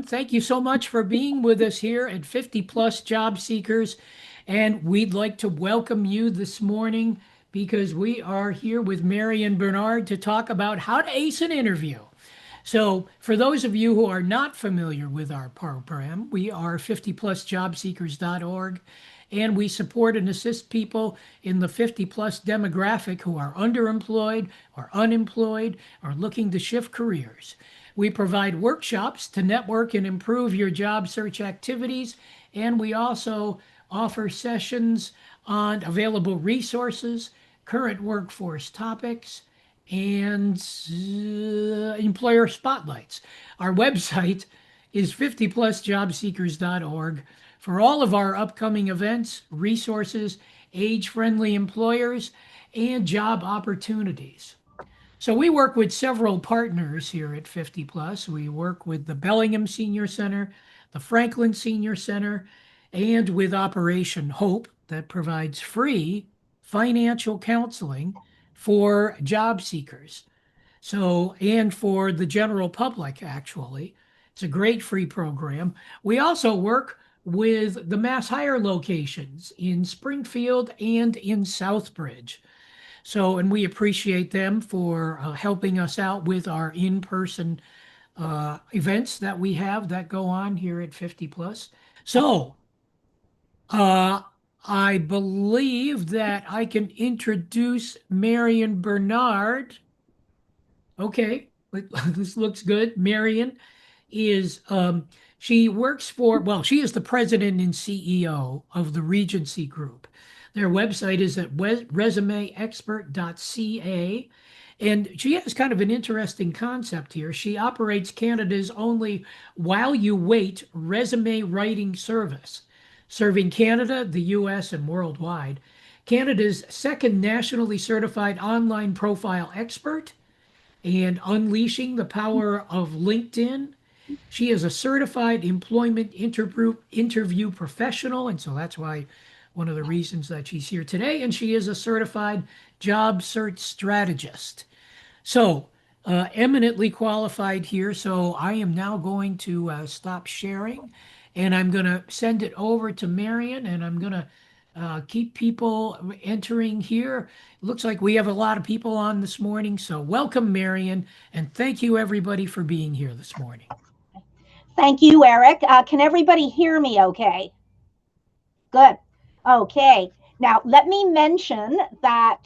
Thank you so much for being with us here at 50 Plus Job Seekers. And we'd like to welcome you this morning because we are here with Marian Bernard to talk about how to ace an interview. So, for those of you who are not familiar with our program, we are 50plusjobseekers.org, and we support and assist people in the 50 plus demographic who are underemployed or unemployed or looking to shift careers. We provide workshops to network and improve your job search activities, and we also offer sessions on available resources, current workforce topics, and employer spotlights. Our website is 50plusjobseekers.org for all of our upcoming events, resources, age-friendly employers, and job opportunities. So we work with several partners here at 50 Plus. We work with the Bellingham Senior Center, the Franklin Senior Center, and with Operation Hope that provides free financial counseling for job seekers. So, and for the general public, actually. It's a great free program. We also work with the Mass Hire locations in Springfield and in Southbridge. So, and we appreciate them for helping us out with our in-person events that we have that go on here at 50 Plus. So, uh, I believe that I can introduce Marian Bernard. Okay, this looks good. Marian is she works for, well, she is the president and CEO of the Regency Group. Their website is at resumeexpert.ca. And she has kind of an interesting concept here. She operates Canada's only while you wait resume writing service, serving Canada, the US, and worldwide. Canada's second nationally certified online profile expert and unleashing the power of LinkedIn. She is a certified employment interview professional, and so that's why one of the reasons that she's here today. And she is a certified job search strategist. So, eminently qualified here. So, I am now going to stop sharing and I'm going to send it over to Marian and I'm going to keep people entering here. It looks like we have a lot of people on this morning. So, welcome, Marian, and thank you, everybody, for being here this morning. Thank you, Eric. Can everybody hear me okay? Good. Okay. Now, let me mention that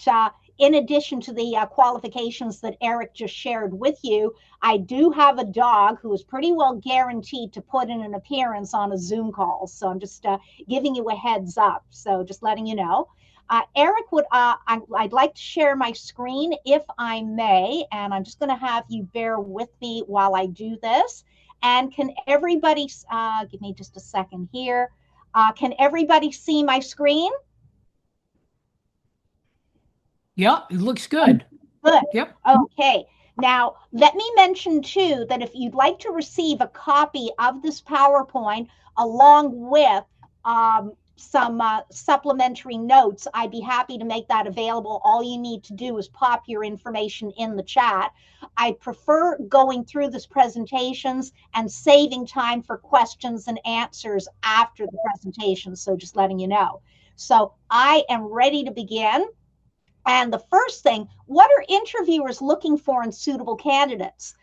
in addition to the qualifications that Eric just shared with you, I do have a dog who is pretty well guaranteed to put in an appearance on a Zoom call. So I'm just giving you a heads up. So just letting you know. Eric, I'd like to share my screen if I may, and I'm just going to have you bear with me while I do this. And can everybody, give me just a second here. Can everybody see my screen? Yeah, it looks good. Good. Yep. Okay. Now, let me mention too that if you'd like to receive a copy of this PowerPoint along with some supplementary notes, I'd be happy to make that available. All you need to do is pop your information in the chat. I prefer going through this presentations and saving time for questions and answers after the presentation. So just letting you know. So I am ready to begin. And the first thing, what are interviewers looking for in suitable candidates?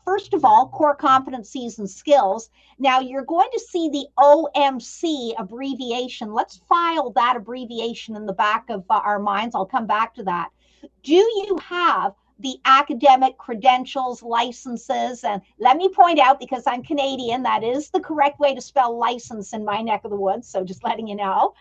First of all, core competencies and skills. Now you're going to see the OMC abbreviation. Let's file that abbreviation in the back of our minds. I'll come back to that. Do you have the academic credentials, licenses? And let me point out, because I'm Canadian, that is the correct way to spell license in my neck of the woods. So just letting you know.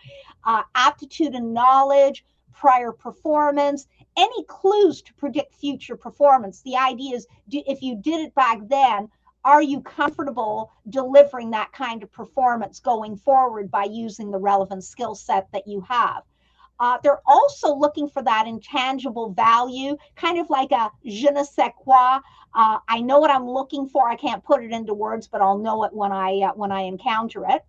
Aptitude and knowledge, prior performance, any clues to predict future performance. The idea is, if you did it back then, are you comfortable delivering that kind of performance going forward by using the relevant skill set that you have? They're also looking for that intangible value, kind of like a je ne sais quoi. I know what I'm looking for. I can't put it into words, but I'll know it when I encounter it.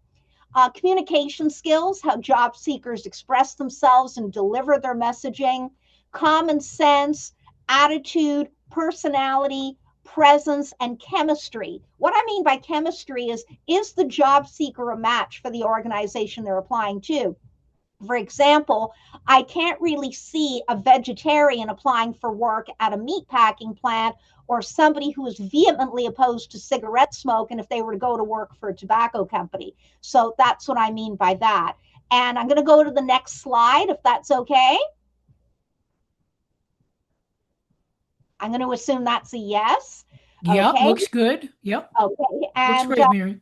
Communication skills, how job seekers express themselves and deliver their messaging, common sense, attitude, personality, presence, and chemistry. What I mean by chemistry is the job seeker a match for the organization they're applying to? For example, I can't really see a vegetarian applying for work at a meat packing plant, or somebody who is vehemently opposed to cigarette smoke and if they were to go to work for a tobacco company. So that's what I mean by that. And I'm going to go to the next slide, if that's okay. I'm going to assume that's a yes. Yep, Okay. looks good. Yep, Okay. looks And great, Mary.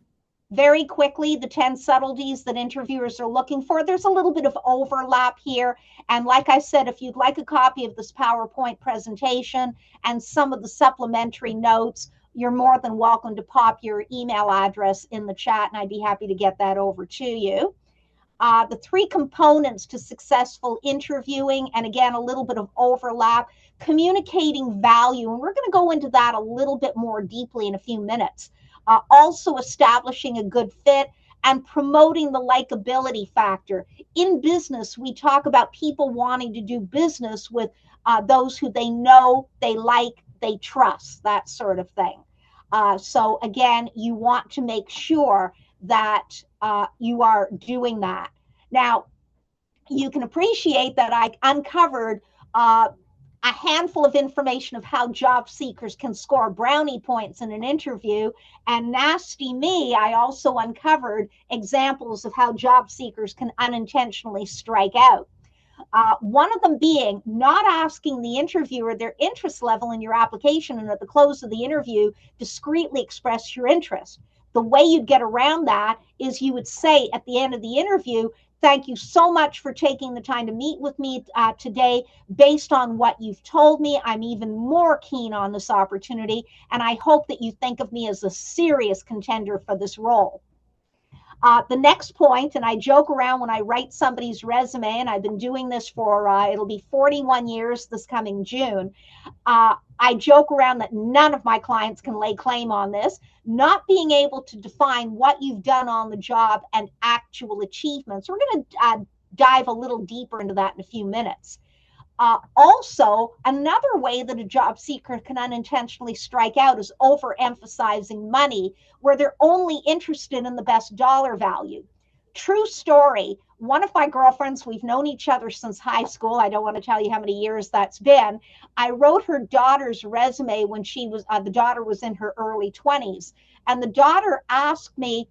very quickly, the 10 subtleties that interviewers are looking for. There's a little bit of overlap here. And like I said, if you'd like a copy of this PowerPoint presentation and some of the supplementary notes, you're more than welcome to pop your email address in the chat, and I'd be happy to get that over to you. The three components to successful interviewing, and again, a little bit of overlap: communicating value, and we're going to go into that a little bit more deeply in a few minutes. Also establishing a good fit and promoting the likability factor. In business, we talk about people wanting to do business with those who they know, they like, they trust, that sort of thing. So again, you want to make sure that you are doing that. Now, you can appreciate that I uncovered a handful of information of how job seekers can score brownie points in an interview. And nasty me, I also uncovered examples of how job seekers can unintentionally strike out. One of them being not asking the interviewer their interest level in your application, and at the close of the interview, discreetly express your interest. The way you'd get around that is you would say at the end of the interview, "Thank you so much for taking the time to meet with me today. Based on what you've told me, I'm even more keen on this opportunity, and I hope that you think of me as a serious contender for this role." The next point, and I joke around when I write somebody's resume, and I've been doing this for, it'll be 41 years this coming June. I joke around that none of my clients can lay claim on this. Not being able to define what you've done on the job and actual achievements. We're going to dive a little deeper into that in a few minutes. Also, another way that a job seeker can unintentionally strike out is overemphasizing money, where they're only interested in the best dollar value. True story. One of my girlfriends, we've known each other since high school. I don't want to tell you how many years that's been. I wrote her daughter's resume when she was, the daughter was in her early 20s. And the daughter asked me,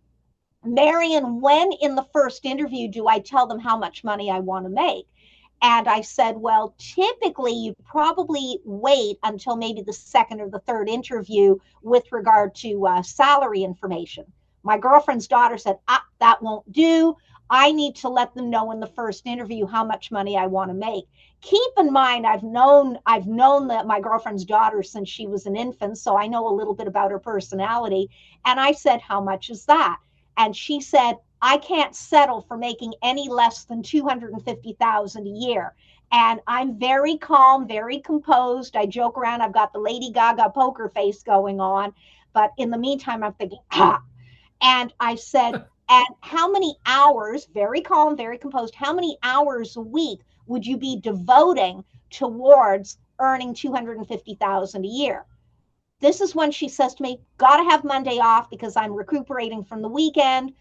"Marian, when in the first interview do I tell them how much money I want to make?" And I said, "Well, typically you probably wait until maybe the second or the third interview with regard to salary information." My girlfriend's daughter said, "That won't do. I need to let them know in the first interview how much money I want to make." Keep in mind, I've known that my girlfriend's daughter since she was an infant, so I know a little bit about her personality. And I said, "How much is that?" And she said, "I can't settle for making any less than $250,000 a year." And I'm very calm, very composed. I joke around. I've got the Lady Gaga poker face going on. But in the meantime, I'm thinking, ah. And I said, "And how many hours," very calm, very composed, "how many hours a week would you be devoting towards earning $250,000 a year?" This is when she says to me, "Got to have Monday off because I'm recuperating from the weekend.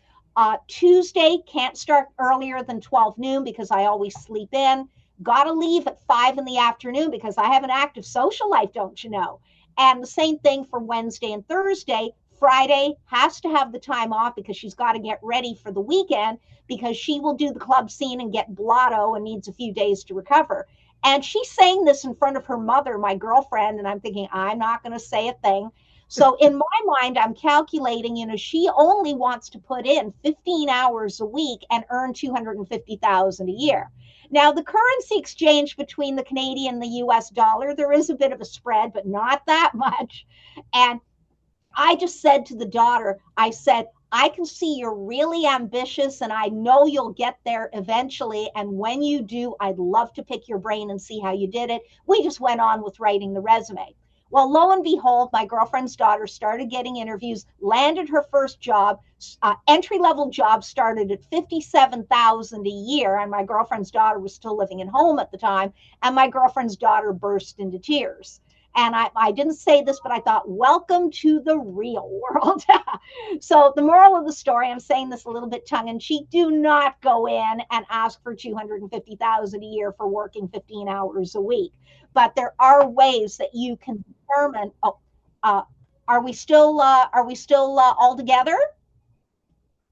Tuesday, can't start earlier than 12 noon because I always sleep in. Got to leave at 5 in the afternoon because I have an active social life, don't you know?" And the same thing for Wednesday and Thursday. Friday has to have the time off because she's got to get ready for the weekend because she will do the club scene and get blotto and needs a few days to recover. And she's saying this in front of her mother, my girlfriend, and I'm thinking, I'm not going to say a thing. So in my mind, I'm calculating, she only wants to put in 15 hours a week and earn $250,000 a year. Now, the currency exchange between the Canadian and the US dollar, there is a bit of a spread, but not that much. And I just said to the daughter, I said, "I can see you're really ambitious and I know you'll get there eventually. And when you do, I'd love to pick your brain and see how you did it." We just went on with writing the resume. Well, lo and behold, my girlfriend's daughter started getting interviews, landed her first job, entry-level job, started at $57,000 a year. And my girlfriend's daughter was still living at home at the time. And my girlfriend's daughter burst into tears. And I didn't say this, but I thought, welcome to the real world. So the moral of the story, I'm saying this a little bit tongue in cheek, do not go in and ask for 250,000 a year for working 15 hours a week. But there are ways that you can determine. Oh, are we still all together?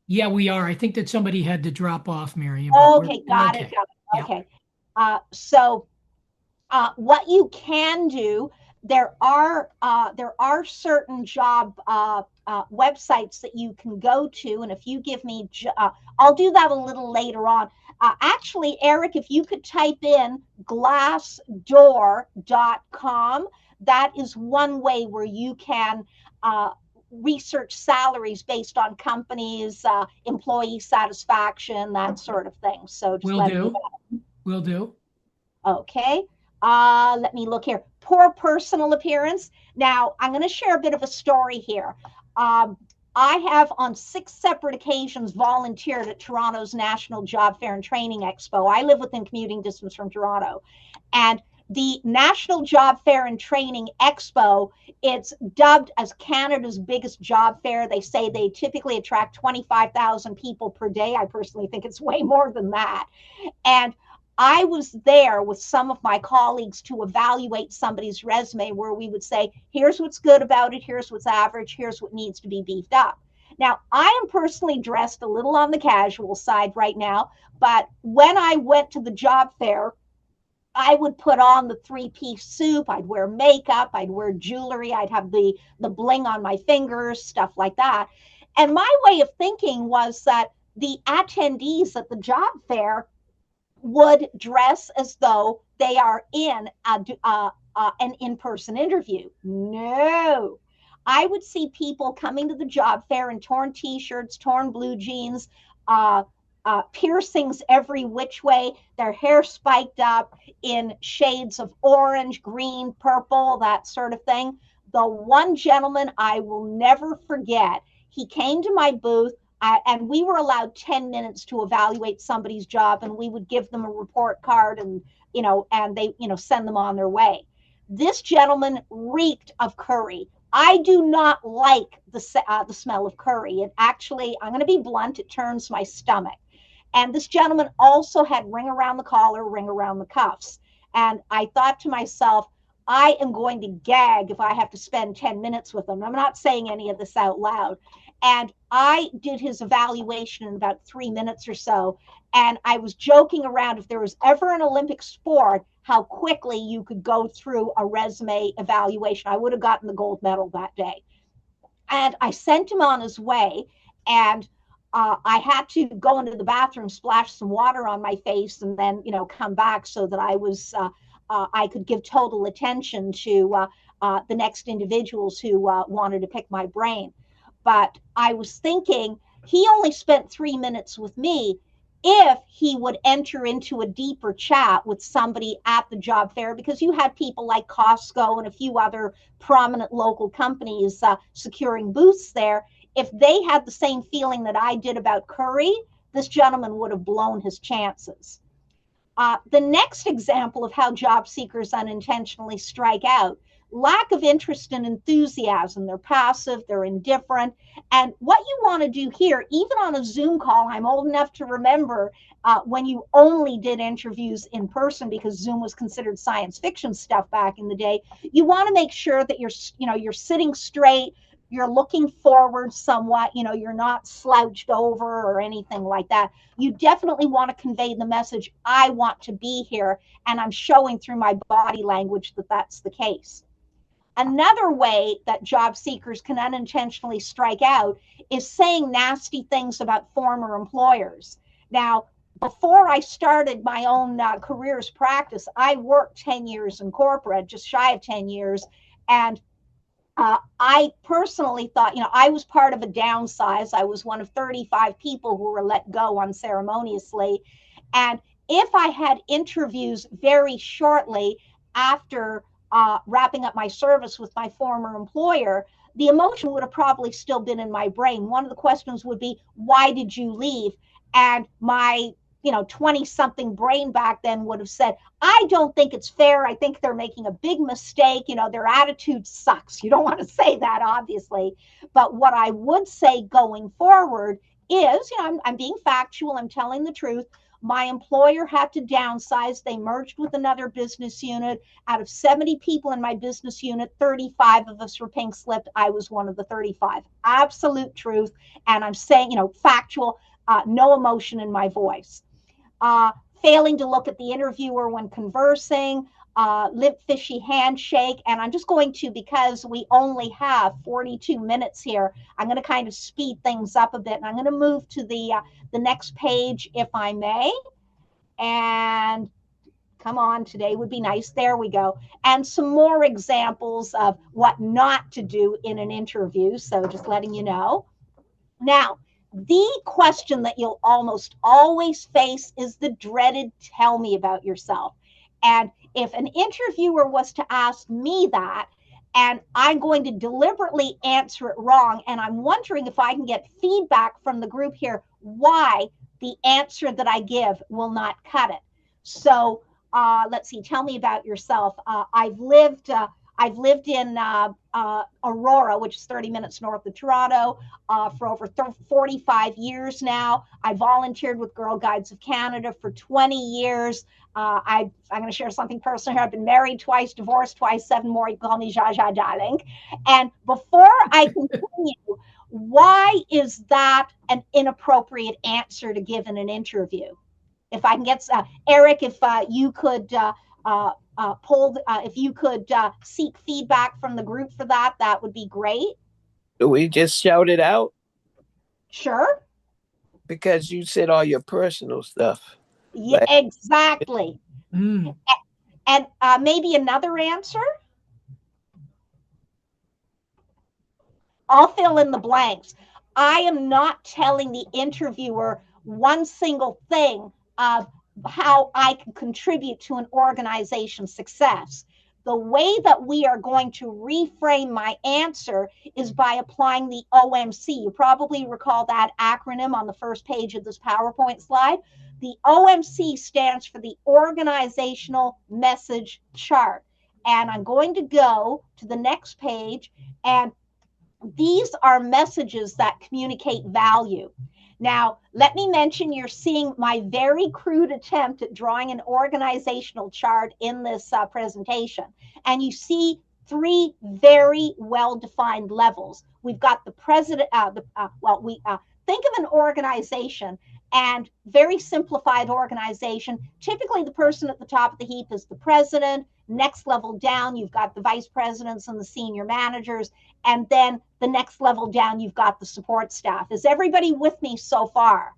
Yeah, we are. I think that somebody had to drop off, Marion, but Okay, we're got it, okay. got it. Yeah. Okay. So what you can do, there are certain job websites that you can go to, and if you give me, I'll do that a little later on. Actually, Eric, if you could type in glassdoor.com, that is one way where you can research salaries based on companies, employee satisfaction, that sort of thing. So just Will letting you do. know. Will do. Okay. Let me look here. Poor personal appearance. Now, I'm going to share a bit of a story here. Um, I have on 6 separate occasions volunteered at Toronto's National Job Fair and Training Expo. I live within commuting distance from Toronto. And the National Job Fair and Training Expo, it's dubbed as Canada's biggest job fair. They say they typically attract 25,000 people per day. I personally think it's way more than that. And I was there with some of my colleagues to evaluate somebody's resume, where we would say, here's what's good about it, here's what's average, here's what needs to be beefed up. Now, I am personally dressed a little on the casual side right now, but when I went to the job fair, I would put on the 3-piece suit, I'd wear makeup, I'd wear jewelry, I'd have the bling on my fingers, stuff like that. And my way of thinking was that the attendees at the job fair would dress as though they are in an in-person interview. No. I would see people coming to the job fair in torn t-shirts, torn blue jeans, piercings every which way, their hair spiked up in shades of orange, green, purple, that sort of thing. The one gentleman I will never forget, he came to my booth, and we were allowed 10 minutes to evaluate somebody's job, and we would give them a report card, and they send them on their way. This gentleman reeked of curry. I do not like the smell of curry. It actually, I'm going to be blunt, it turns my stomach. And this gentleman also had ring around the collar, ring around the cuffs. And I thought to myself, I am going to gag if I have to spend 10 minutes with him. I'm not saying any of this out loud. And I did his evaluation in about 3 minutes or so. And I was joking around, if there was ever an Olympic sport, how quickly you could go through a resume evaluation. I would have gotten the gold medal that day. And I sent him on his way. And I had to go into the bathroom, splash some water on my face, and then, come back so that I could give total attention to the next individuals who wanted to pick my brain. But I was thinking, he only spent 3 minutes with me. If he would enter into a deeper chat with somebody at the job fair, because you had people like Costco and a few other prominent local companies securing booths there, if they had the same feeling that I did about curry, this gentleman would have blown his chances. The next example of how job seekers unintentionally strike out: lack of interest and enthusiasm. They're passive, they're indifferent. And what you want to do here, even on a Zoom call, I'm old enough to remember when you only did interviews in person, because Zoom was considered science fiction stuff back in the day. You want to make sure that you're sitting straight, you're looking forward somewhat, you're not slouched over or anything like that. You definitely want to convey the message, I want to be here, and I'm showing through my body language that that's the case. Another way that job seekers can unintentionally strike out is saying nasty things about former employers. Now, before I started my own careers practice, I worked 10 years in corporate, just shy of 10 years. And I personally thought, I was part of a downsize. I was one of 35 people who were let go unceremoniously. And if I had interviews very shortly after wrapping up my service with my former employer, the emotion would have probably still been in my brain. One of the questions would be, why did you leave? And my 20 something brain back then would have said, I don't think it's fair. I think they're making a big mistake. Their attitude sucks. You don't want to say that, obviously. But what I would say going forward is, I'm being factual. I'm telling the truth. My employer had to downsize. They merged with another business unit. Out of 70 people in my business unit, 35 of us were pink slipped. I was one of the 35. Absolute truth. And I'm saying, factual, no emotion in my voice. Failing to look at the interviewer when conversing, lip fishy handshake. And I'm just going to, because we only have 42 minutes here, I'm going to kind of speed things up a bit. And I'm going to move to the next page, if I may. And come on, today would be nice. There we go. And some more examples of what not to do in an interview. So just letting you know. Now, the question that you'll almost always face is the dreaded tell me about yourself. And if an interviewer was to ask me that, and I'm going to deliberately answer it wrong, and I'm wondering if I can get feedback from the group here why the answer that I give will not cut it. So let's see, tell me about yourself. I've lived in Aurora, which is 30 minutes north of Toronto, for over 45 years now. I volunteered with Girl Guides of Canada for 20 years. I'm going to share something personal here. I've been married twice, divorced twice, 7 more. You call me Jaja darling. And before I continue, why is that an inappropriate answer to give in an interview? If I can get Eric, if you could if you could seek feedback from the group for that, that would be great. Do we just shout it out? Sure. Because you said all your personal stuff. Yeah, exactly. Mm. And maybe another answer? I'll fill in the blanks. I am not telling the interviewer one single thing of how I can contribute to an organization's success. The way that we are going to reframe my answer is by applying the OMC. You probably recall that acronym on the first page of this PowerPoint slide. The OMC stands for the Organizational Message Chart. And I'm going to go to the next page, and these are messages that communicate value. Now, let me mention you're seeing my very crude attempt at drawing an organizational chart in this presentation. And you see 3 very well-defined levels. We've got the president, think of an organization, and very simplified organization. Typically, the person at the top of the heap is the president. Next level down, you've got the vice presidents and the senior managers. And then the next level down, you've got the support staff. Is everybody with me so far?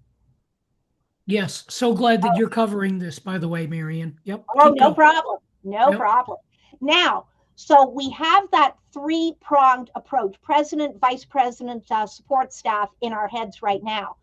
Yes. So glad that you're covering this, by the way, Marian. Yep. Oh, no problem. No problem. Now, so we have that 3-pronged approach, president, vice president, support staff in our heads right now.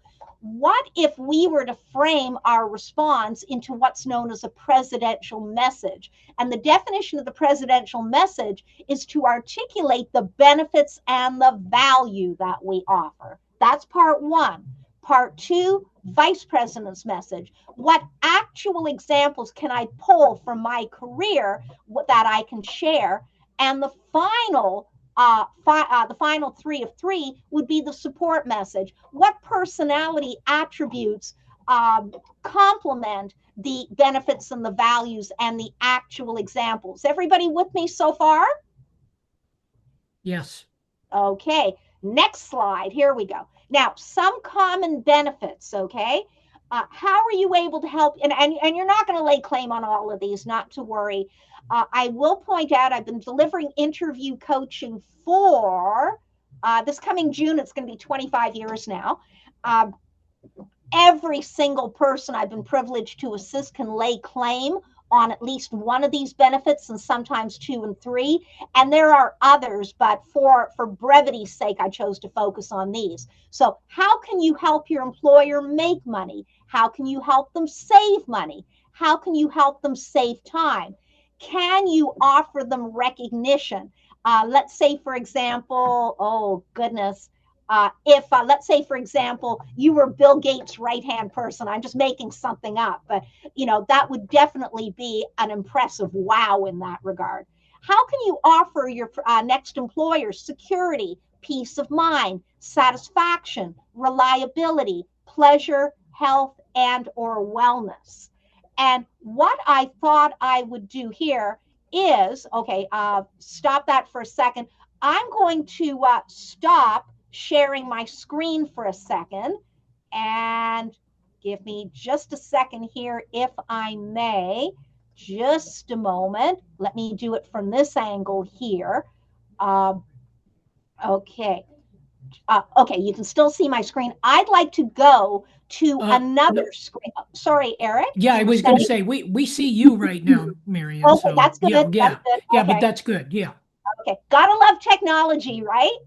What if we were to frame our response into what's known as a presidential message? And the definition of the presidential message is to articulate the benefits and the value that we offer. That's part 1. Part 2, vice president's message. What actual examples can I pull from my career that I can share? And the final 3 of 3 would be the support message. What personality attributes complement the benefits and the values and the actual examples? Everybody with me so far? Yes. Okay, next slide. Here we go. Now, some common benefits, okay? How are you able to help? And you're not going to lay claim on all of these, not to worry. I will point out I've been delivering interview coaching for this coming June. It's going to be 25 years now. Every single person I've been privileged to assist can lay claim on at least one of these benefits, and sometimes 2 and 3. And there are others, but for brevity's sake, I chose to focus on these. So how can you help your employer make money? How can you help them save money? How can you help them save time? Can you offer them recognition? Let's say, for example, oh goodness, If, let's say, for example, you were Bill Gates' right-hand person, I'm just making something up, but, that would definitely be an impressive wow in that regard. How can you offer your next employer security, peace of mind, satisfaction, reliability, pleasure, health, and or wellness? And what I thought I would do here is, okay, stop that for a second. I'm going to stop sharing my screen for a second, and give me just a second here, if I may. Just a moment. Let me do it from this angle here. Okay. Okay, you can still see my screen. I'd like to go to another screen. Sorry, Eric. Yeah, I was going to say we see you right now, Marian. Okay, So that's good. yeah, That's good. yeah, Okay. but that's good. Yeah. Okay, gotta love technology, right?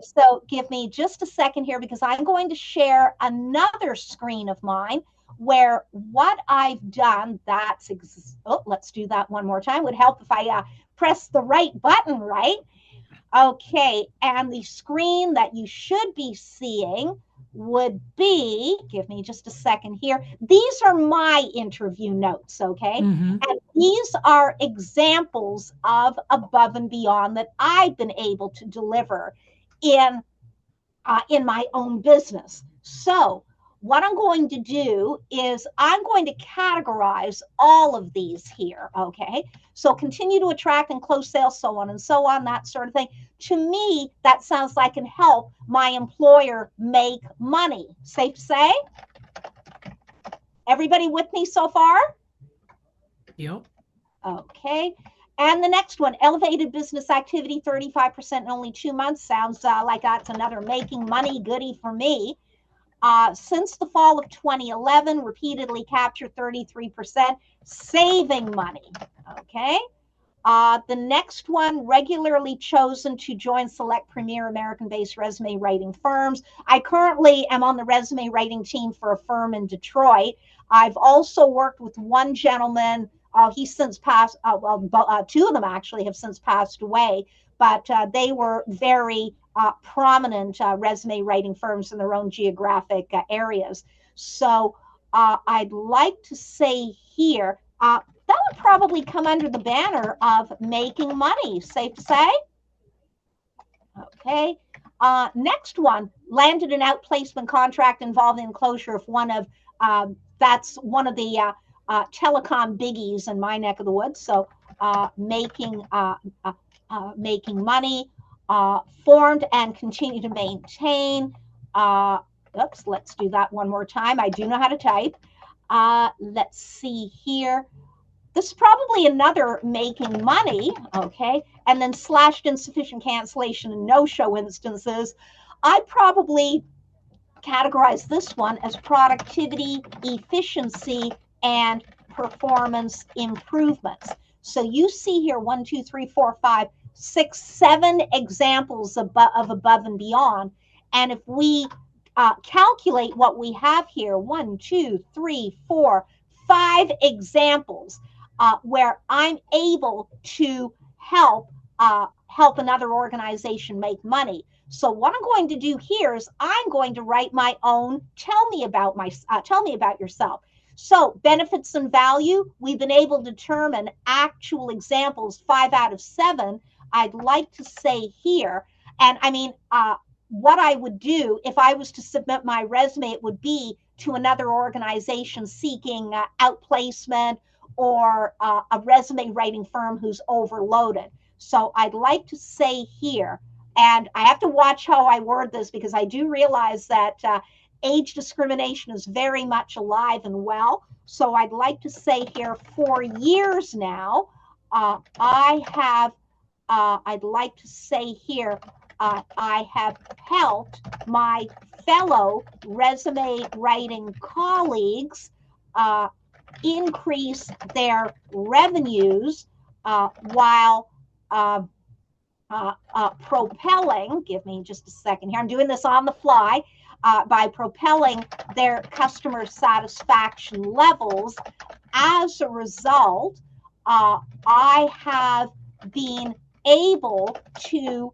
So give me just a second here, because I'm going to share another screen of mine where what I've done, let's do that one more time. Would help if I press the right button, right? Okay, and the screen that you should be seeing would be, give me just a second here. These are my interview notes, okay? Mm-hmm. And these are examples of above and beyond that I've been able to deliver in my own business. So what I'm going to do is I'm going to categorize all of these here, okay? So continue to attract and close sales, so on and so on, that sort of thing. To me, that sounds like can help my employer make money. Safe to say? Everybody with me so far? Yep. Okay. And the next one, elevated business activity, 35% in only 2 months. Sounds like that's another making money goodie for me. Since the fall of 2011, repeatedly captured 33%, saving money. Okay. The next one, regularly chosen to join select premier American-based resume writing firms. I currently am on the resume writing team for a firm in Detroit. I've also worked with one gentleman. He's since passed. Two of them actually have since passed away, but they were very prominent resume writing firms in their own geographic areas. So I'd like to say here, that would probably come under the banner of making money. Safe to say? Okay. Next one, landed an outplacement contract involving enclosure of that's one of the telecom biggies in my neck of the woods. So making money, formed and continue to maintain. Oops, let's do that one more time. I do know how to type. Let's see here. This is probably another making money, okay? And then slashed insufficient cancellation and no-show instances. I probably categorize this one as productivity, efficiency, and performance improvements. So you see here 1, 2, 3, 4, 5, 6, 7 examples of above and beyond. And if we calculate what we have here, 1, 2, 3, 4, 5 examples where I'm able to help another organization make money. So what I'm going to do here is I'm going to write my own tell me about yourself. So benefits and value, we've been able to determine actual examples, 5 out of 7. I'd like to say here, and I mean, what I would do if I was to submit my resume, it would be to another organization seeking outplacement or a resume writing firm who's overloaded. So I'd like to say here, and I have to watch how I word this because I do realize that age discrimination is very much alive and well. So I'd like to say here, for years now, I'd like to say here, I have helped my fellow resume writing colleagues increase their revenues while propelling, give me just a second here, I'm doing this on the fly, by propelling their customer satisfaction levels. As a result, I have been able to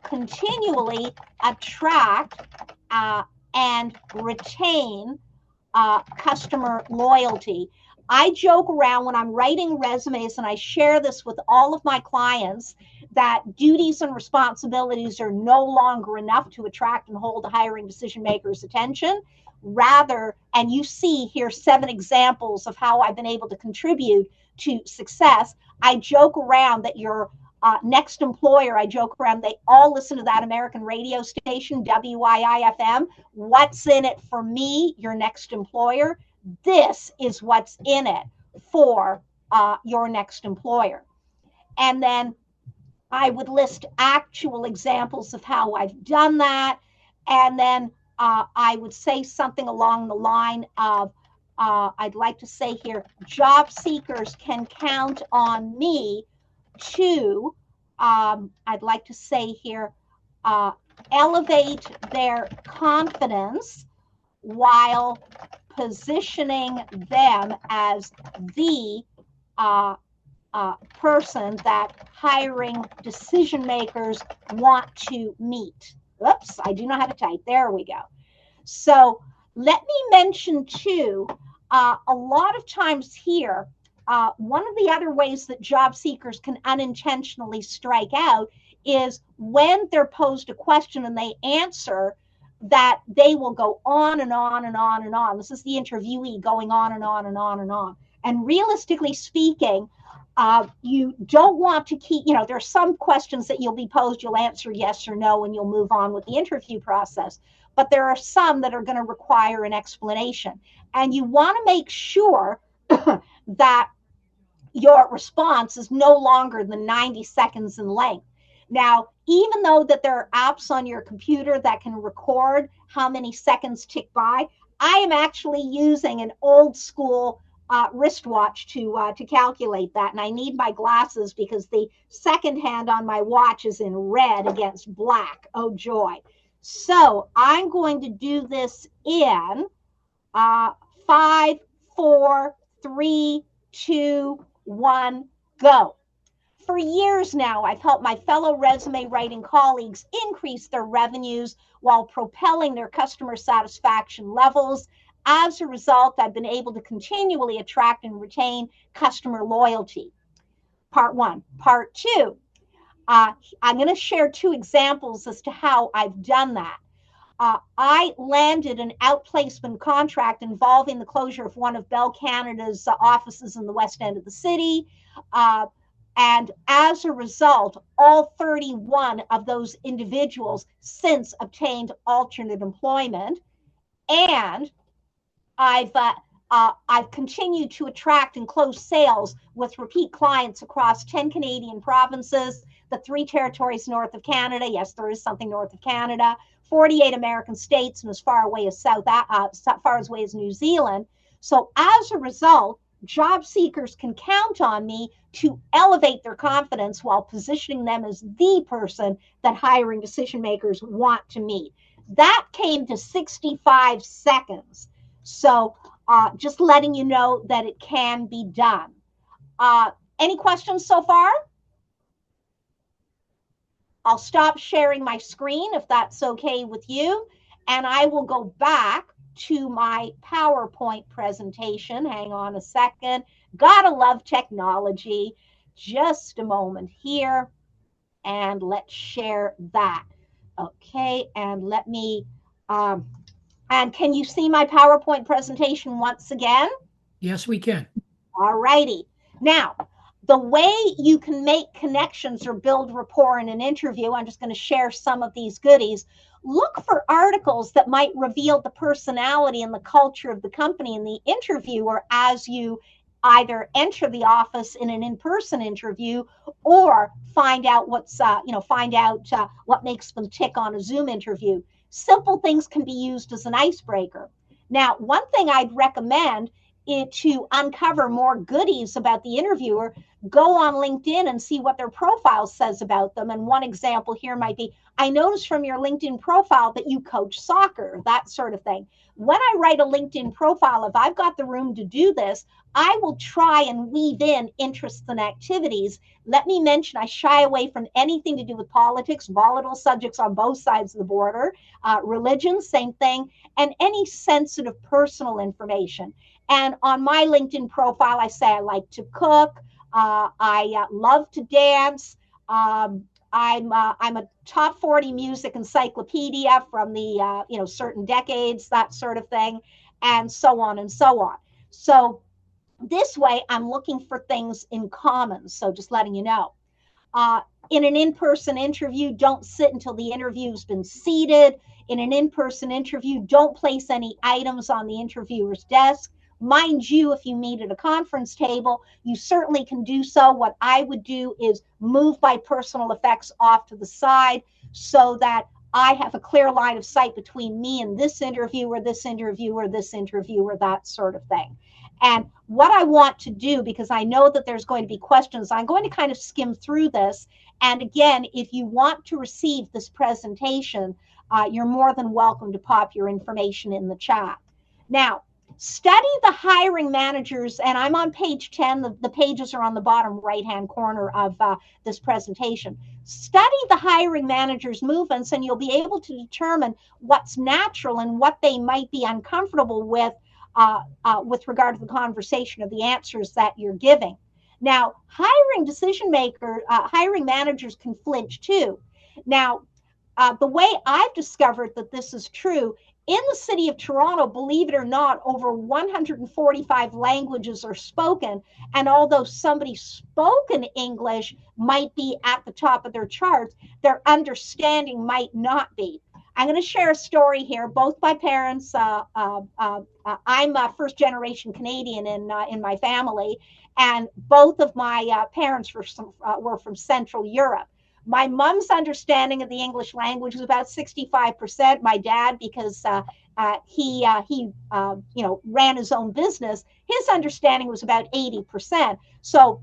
continually attract and retain customer loyalty. I joke around when I'm writing resumes, and I share this with all of my clients, that duties and responsibilities are no longer enough to attract and hold a hiring decision maker's attention. Rather, and you see here 7 examples of how I've been able to contribute to success. I joke around that your next employer, I joke around, they all listen to that American radio station, WIIFM. What's in it for me, your next employer? This is what's in it for your next employer. And then I would list actual examples of how I've done that. And then I would say something along the line of, I'd like to say here, job seekers can count on me to, I'd like to say here, elevate their confidence while positioning them as the person that hiring decision makers want to meet. Oops, I do know how to type. There we go. So let me mention too, a lot of times here, one of the other ways that job seekers can unintentionally strike out is when they're posed a question and they answer, that they will go on and on and on and on. This is the interviewee going on and on and on and on. And realistically speaking, you don't want to keep, there are some questions that you'll be posed, you'll answer yes or no, and you'll move on with the interview process. But there are some that are going to require an explanation. And you want to make sure that your response is no longer than 90 seconds in length. Now, even though that there are apps on your computer that can record how many seconds tick by, I am actually using an old school wristwatch to calculate that. And I need my glasses because the second hand on my watch is in red against black. Oh, joy. So I'm going to do this in 5, 4, 3, 2, 1, go. For years now, I've helped my fellow resume writing colleagues increase their revenues while propelling their customer satisfaction levels. As a result, I've been able to continually attract and retain customer loyalty. Part 1. Part 2, I'm going to share 2 examples as to how I've done that. I landed an outplacement contract involving the closure of one of Bell Canada's offices in the west end of the city. And as a result, all 31 of those individuals since obtained alternate employment. And I've continued to attract and close sales with repeat clients across 10 Canadian provinces, the 3 territories north of Canada. Yes, there is something north of Canada. 48 American states, and as far away as New Zealand. So as a result, job seekers can count on me to elevate their confidence while positioning them as the person that hiring decision makers want to meet. That came to 65 seconds. So just letting you know that it can be done. Any questions so far? I'll stop sharing my screen if that's okay with you, and I will go back to my PowerPoint presentation. Hang on a second. Gotta love technology. Just a moment here, and let's share that. Okay, and let me, and can you see my PowerPoint presentation once again? Yes, we can. All righty. Now, the way you can make connections or build rapport in an interview, I'm just going to share some of these goodies. Look for articles that might reveal the personality and the culture of the company and the interviewer as you either enter the office in an in-person interview or find out what makes them tick on a Zoom interview. Simple things can be used as an icebreaker. Now, one thing I'd recommend is to uncover more goodies about the interviewer. go on LinkedIn and see what their profile says about them. And one example here might be, I noticed from your LinkedIn profile that you coach soccer, that sort of thing. When I write a LinkedIn profile, if I've got the room to do this, I will try and weave in interests and activities. Let me mention, I shy away from anything to do with politics, volatile subjects on both sides of the border, religion, same thing, and any sensitive personal information. And on my LinkedIn profile, I say I like to cook. I love to dance. I'm a top 40 music encyclopedia from the certain decades, that sort of thing, and so on and so on. So this way, I'm looking for things in common. So just letting you know. In an in-person interview, don't sit until the interview's been seated. In an in-person interview, don't place any items on the interviewer's desk. Mind you, if you meet at a conference table, you certainly can do so. What I would do is move my personal effects off to the side so that I have a clear line of sight between me and this interviewer, this interviewer, this interviewer, that sort of thing. And what I want to do, because I know that there's going to be questions, I'm going to kind of skim through this. And again, if you want to receive this presentation, you're more than welcome to pop your information in the chat. Now, study the hiring managers, and I'm on page 10. The pages are on the bottom right-hand corner of this presentation. Study the hiring managers' movements, and you'll be able to determine what's natural and what they might be uncomfortable with regard to the conversation or the answers that you're giving. Now, hiring managers can flinch too. Now, the way I've discovered that this is true, in the city of Toronto, believe it or not, over 145 languages are spoken. And although somebody's spoken English might be at the top of their charts, their understanding might not be. I'm going to share a story here. Both my parents, I'm a first generation Canadian in my family, and both of my parents were from Central Europe. My mom's understanding of the English language was about 65%. My dad, because he ran his own business, his understanding was about 80%. So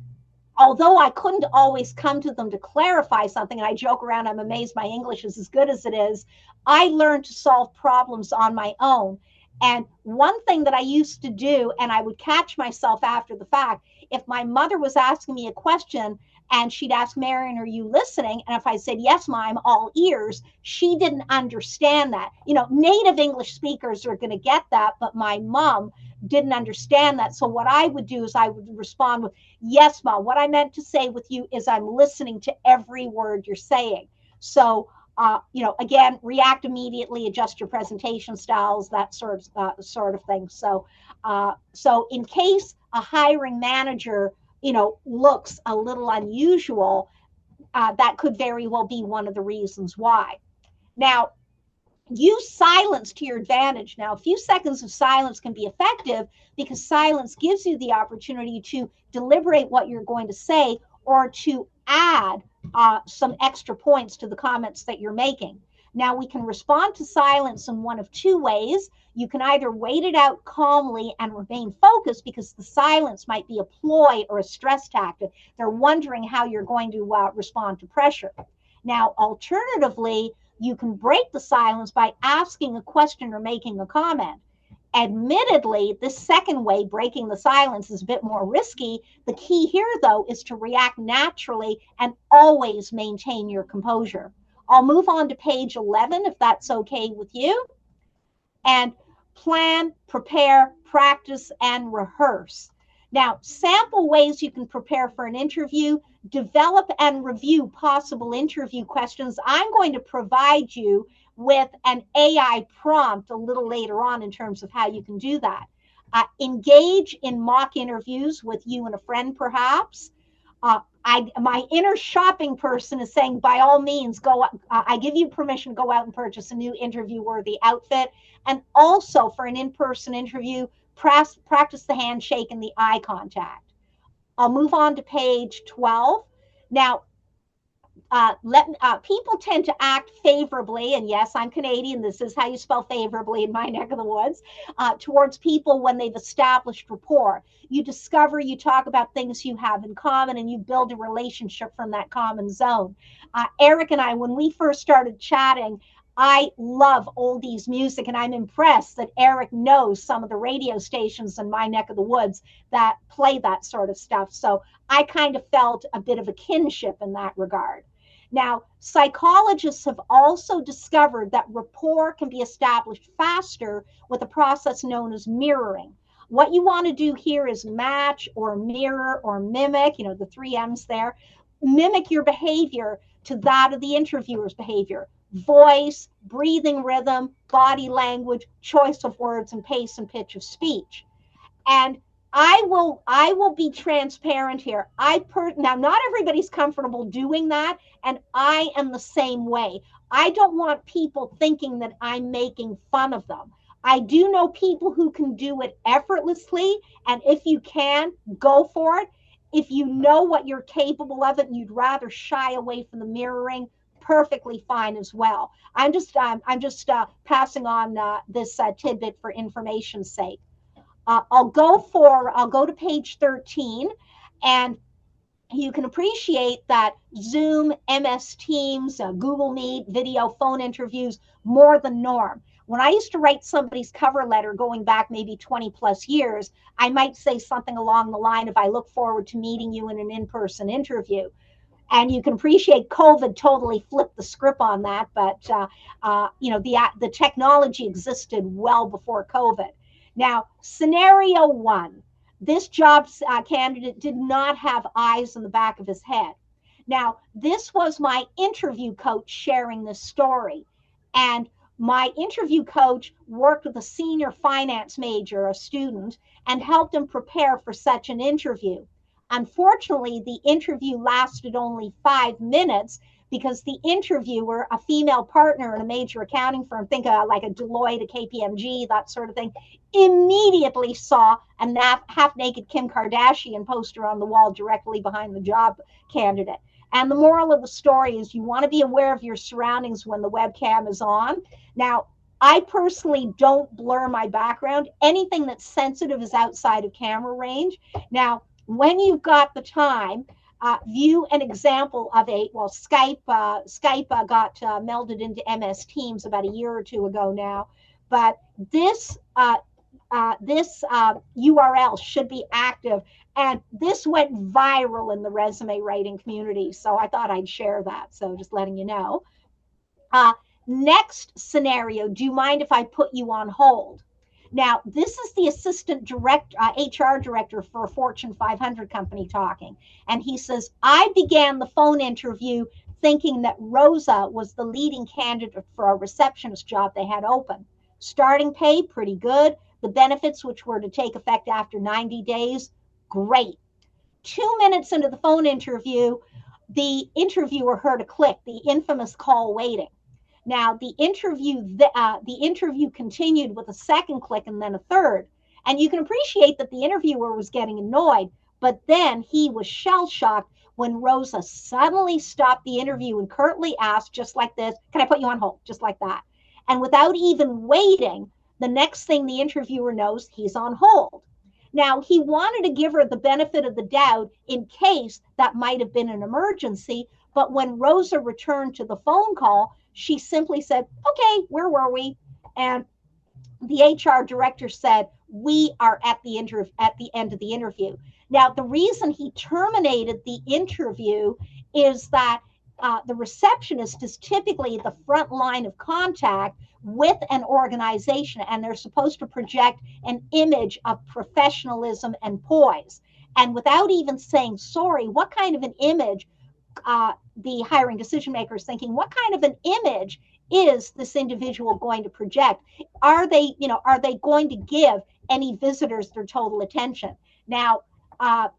although I couldn't always come to them to clarify something, and I joke around, I'm amazed my English is as good as it is, I learned to solve problems on my own. And one thing that I used to do, and I would catch myself after the fact, if my mother was asking me a question and she'd ask, Marian, are you listening? And if I said, yes, Ma, I'm all ears, she didn't understand that. Native English speakers are going to get that, but my mom didn't understand that. So what I would do is I would respond with, yes, Ma, what I meant to say with you is I'm listening to every word you're saying. So, again, react immediately, adjust your presentation styles, that sort of thing. So in case a hiring manager, looks a little unusual, that could very well be one of the reasons why. Now, use silence to your advantage. Now, a few seconds of silence can be effective because silence gives you the opportunity to deliberate what you're going to say or to add some extra points to the comments that you're making. Now, we can respond to silence in one of two ways. You can either wait it out calmly and remain focused because the silence might be a ploy or a stress tactic. They're wondering how you're going to respond to pressure. Now, alternatively, you can break the silence by asking a question or making a comment. Admittedly, this second way, breaking the silence, is a bit more risky. The key here, though, is to react naturally and always maintain your composure. I'll move on to page 11, if that's okay with you. And plan, prepare, practice, and rehearse. Now, sample ways you can prepare for an interview, develop and review possible interview questions. I'm going to provide you with an AI prompt a little later on in terms of how you can do that. Engage in mock interviews with you and a friend, perhaps. My inner shopping person is saying, by all means, go. I give you permission to go out and purchase a new interview-worthy outfit. And also for an in-person interview, practice the handshake and the eye contact. I'll move on to page 12. Now, people tend to act favorably, and yes, I'm Canadian. This is how you spell favorably in my neck of the woods, towards people when they've established rapport. You discover, you talk about things you have in common, and you build a relationship from that common zone. Eric and I, when we first started chatting, I love oldies music, and I'm impressed that Eric knows some of the radio stations in my neck of the woods that play that sort of stuff. So I kind of felt a bit of a kinship in that regard. Now, psychologists have also discovered that rapport can be established faster with a process known as mirroring. What you want to do here is match or mirror or mimic, the three M's there, mimic your behavior to that of the interviewer's behavior. Voice, breathing rhythm, body language, choice of words, and pace and pitch of speech. And I will be transparent here. Now, not everybody's comfortable doing that, and I am the same way. I don't want people thinking that I'm making fun of them. I do know people who can do it effortlessly, and if you can, go for it. If you know what you're capable of it and you'd rather shy away from the mirroring, perfectly fine as well. I'm just passing on this tidbit for information's sake. I'll go to page 13, and you can appreciate that Zoom, MS Teams, Google Meet, video, phone interviews, more the norm. When I used to write somebody's cover letter going back maybe 20 plus years, I might say something along the line of, I look forward to meeting you in an in-person interview. And you can appreciate COVID totally flipped the script on that, but the technology existed well before COVID. Now, scenario one, this job candidate did not have eyes in the back of his head. Now, this was my interview coach sharing this story. And my interview coach worked with a senior finance major, a student, and helped him prepare for such an interview. Unfortunately, the interview lasted only 5 minutes because the interviewer, a female partner in a major accounting firm, think like a Deloitte, a KPMG, that sort of thing, immediately saw a half-naked Kim Kardashian poster on the wall directly behind the job candidate. And the moral of the story is you want to be aware of your surroundings when the webcam is on. Now, I personally don't blur my background. Anything that's sensitive is outside of camera range. Now, when you've got the time, view an example of Skype got melded into MS Teams about a year or two ago now, but this URL should be active, and this went viral in the resume writing community, so I thought I'd share that, so just letting you know. Next scenario, do you mind if I put you on hold? Now, this is the assistant HR director for a Fortune 500 company talking. And he says, I began the phone interview thinking that Rosa was the leading candidate for a receptionist job they had open. Starting pay, pretty good. The benefits, which were to take effect after 90 days, great. 2 minutes into the phone interview, the interviewer heard a click, the infamous call waiting. Now, the interview continued with a second click and then a third. And you can appreciate that the interviewer was getting annoyed, but then he was shell-shocked when Rosa suddenly stopped the interview and curtly asked, just like this, can I put you on hold? Just like that. And without even waiting, the next thing the interviewer knows, he's on hold. Now, he wanted to give her the benefit of the doubt in case that might have been an emergency, but when Rosa returned to the phone call, she simply said, okay, where were we? And the HR director said, we are at the end of the interview. Now, the reason he terminated the interview is that the receptionist is typically the front line of contact with an organization, and they're supposed to project an image of professionalism and poise. And without even saying sorry, what kind of an image the hiring decision maker is thinking, what kind of an image is this individual going to project? Are they going to give any visitors their total attention? Now,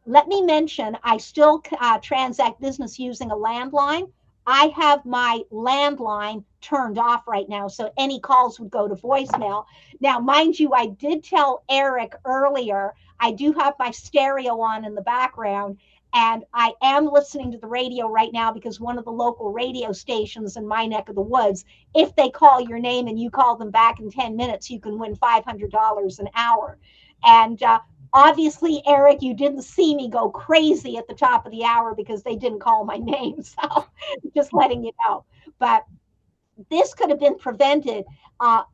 let me mention, I still transact business using a landline. I have my landline turned off right now, so any calls would go to voicemail. Now, mind you, I did tell Eric earlier, I do have my stereo on in the background, And I am listening to the radio right now because one of the local radio stations in my neck of the woods, if they call your name and you call them back in 10 minutes, you can win $500 an hour. And obviously, Eric, you didn't see me go crazy at the top of the hour because they didn't call my name. So just letting you know. But this could have been prevented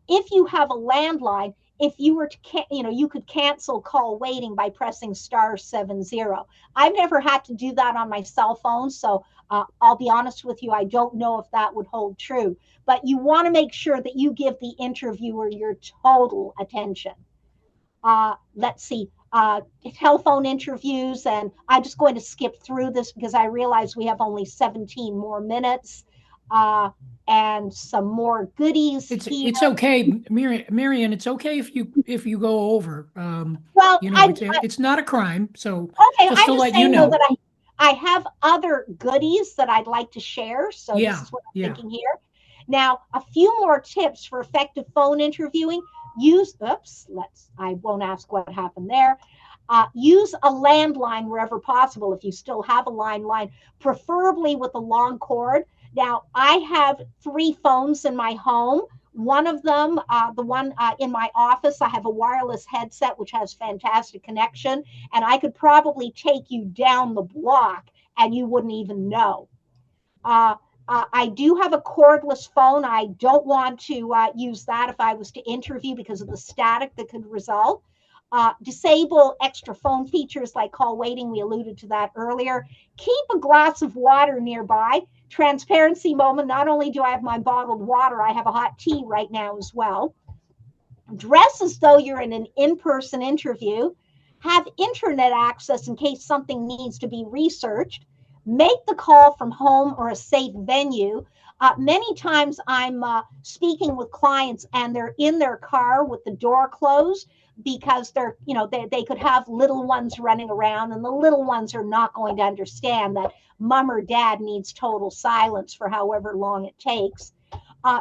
if you have a landline. If you were to, you could cancel call waiting by pressing *70. I've never had to do that on my cell phone, so I'll be honest with you, I don't know if that would hold true. But you want to make sure that you give the interviewer your total attention. Let's see, telephone interviews, and I'm just going to skip through this because I realize we have only 17 more minutes. And some more goodies. It's okay, Marian. It's okay if you go over. Well, it's not a crime. So okay, just to let you know that I have other goodies that I'd like to share. So yeah, this is what I'm thinking here. Now, a few more tips for effective phone interviewing. I won't ask what happened there. Use a landline wherever possible if you still have a landline, preferably with a long cord. Now, I have 3 phones in my home. One of them, the one in my office, I have a wireless headset, which has fantastic connection, and I could probably take you down the block and you wouldn't even know. I do have a cordless phone. I don't want to use that if I was to interview because of the static that could result. Disable extra phone features like call waiting. We alluded to that earlier. Keep a glass of water nearby. Transparency moment. Not only do I have my bottled water, I have a hot tea right now as well. Dress as though you're in an in-person interview. Have internet access in case something needs to be researched. Make the call from home or a safe venue. Many times I'm speaking with clients and they're in their car with the door closed because they're, they could have little ones running around, and the little ones are not going to understand that mom or dad needs total silence for however long it takes.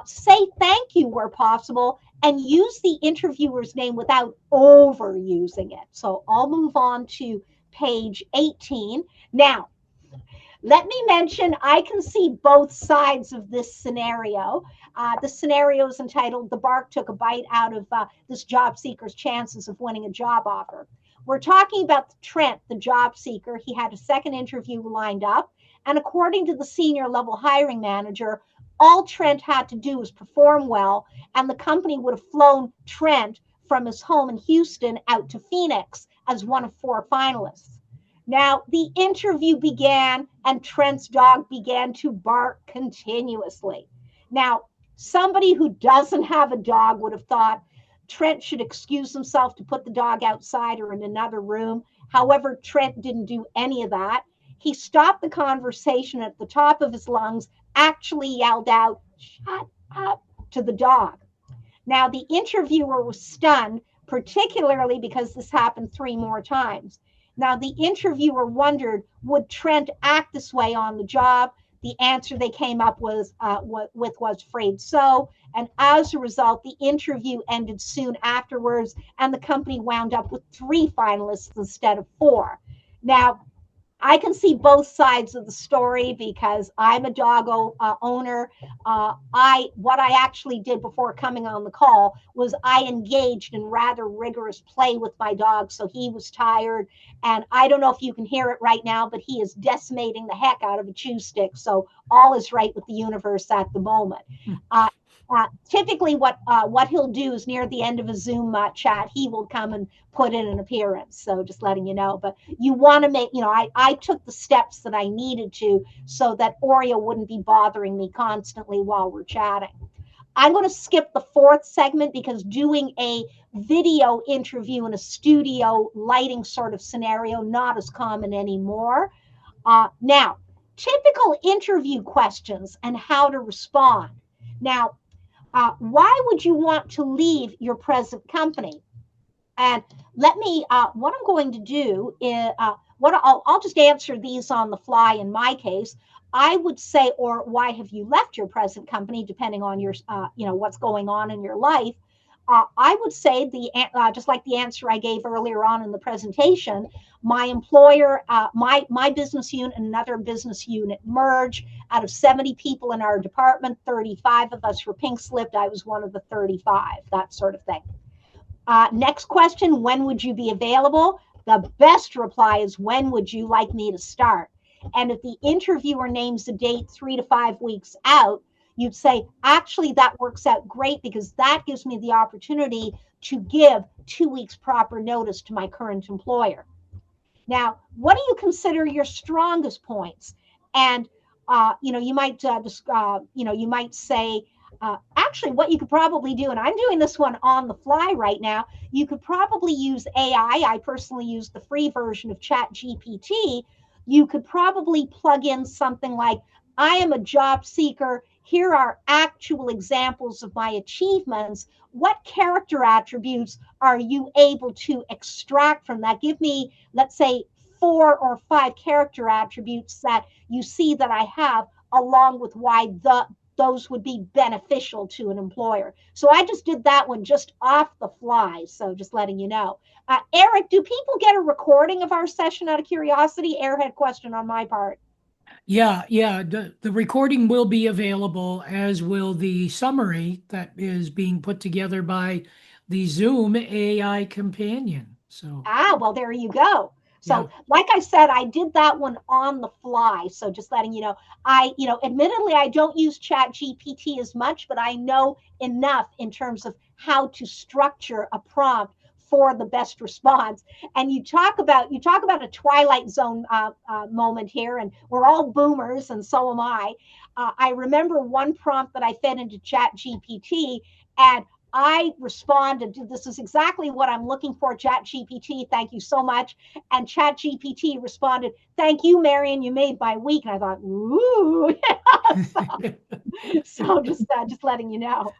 Say thank you where possible and use the interviewer's name without overusing it. So I'll move on to page 18. Now, let me mention, I can see both sides of this scenario. The scenario is entitled, "The Bark Took a Bite Out of This Job Seeker's Chances of Winning a Job Offer." We're talking about Trent, the job seeker. He had a second interview lined up, and according to the senior level hiring manager, all Trent had to do was perform well, and the company would have flown Trent from his home in Houston out to Phoenix as one of 4 finalists. Now, the interview began and Trent's dog began to bark continuously. Now, somebody who doesn't have a dog would have thought Trent should excuse himself to put the dog outside or in another room. However, Trent didn't do any of that. He stopped the conversation at the top of his lungs, actually yelled out, "Shut up," to the dog. Now, the interviewer was stunned, particularly because this happened 3 more times. Now, the interviewer wondered, would Trent act this way on the job? The answer they came up was afraid so. And as a result, the interview ended soon afterwards, and the company wound up with 3 finalists instead of 4. Now, I can see both sides of the story because I'm a dog owner. What I actually did before coming on the call was I engaged in rather rigorous play with my dog, so he was tired. And I don't know if you can hear it right now, but he is decimating the heck out of a chew stick. So all is right with the universe at the moment. Typically, what he'll do is near the end of a Zoom chat, he will come and put in an appearance. So just letting you know. But you want to make, I took the steps that I needed to so that Oreo wouldn't be bothering me constantly while we're chatting. I'm going to skip the 4th segment because doing a video interview in a studio lighting sort of scenario, not as common anymore. Now, typical interview questions and how to respond. Now, why would you want to leave your present company? And let me, what I'm going to do is, I'll just answer these on the fly in my case. I would say, or why have you left your present company, depending on your, what's going on in your life. I would say just like the answer I gave earlier on in the presentation, my employer, my business unit and another business unit merge. Out of 70 people in our department, 35 of us were pink slipped. I was one of the 35, that sort of thing. Next question, when would you be available? The best reply is, when would you like me to start? And if the interviewer names the date 3 to 5 weeks out, you'd say, actually, that works out great because that gives me the opportunity to give 2 weeks proper notice to my current employer. Now, what do you consider your strongest points? And you might you might say, actually, what you could probably do, and I'm doing this one on the fly right now, you could probably use AI. I personally use the free version of ChatGPT. You could probably plug in something like, I am a job seeker. Here are actual examples of my achievements. What character attributes are you able to extract from that? Give me, let's say, 4 or 5 character attributes that you see that I have, along with why those would be beneficial to an employer. So I just did that one just off the fly. So just letting you know. Eric, do people get a recording of our session out of curiosity? Airhead question on my part. Yeah, the recording will be available, as will the summary that is being put together by the Zoom AI companion. So, well, there you go. So, like I said, I did that one on the fly. So just letting you know, admittedly, I don't use ChatGPT as much, but I know enough in terms of how to structure a prompt for the best response. And you talk about a Twilight Zone moment here, and we're all boomers, and so am I. I remember one prompt that I fed into ChatGPT, and I responded to, this is exactly what I'm looking for, ChatGPT. Thank you so much. And ChatGPT responded, thank you, Marian. You made my week. And I thought, ooh. so just letting you know.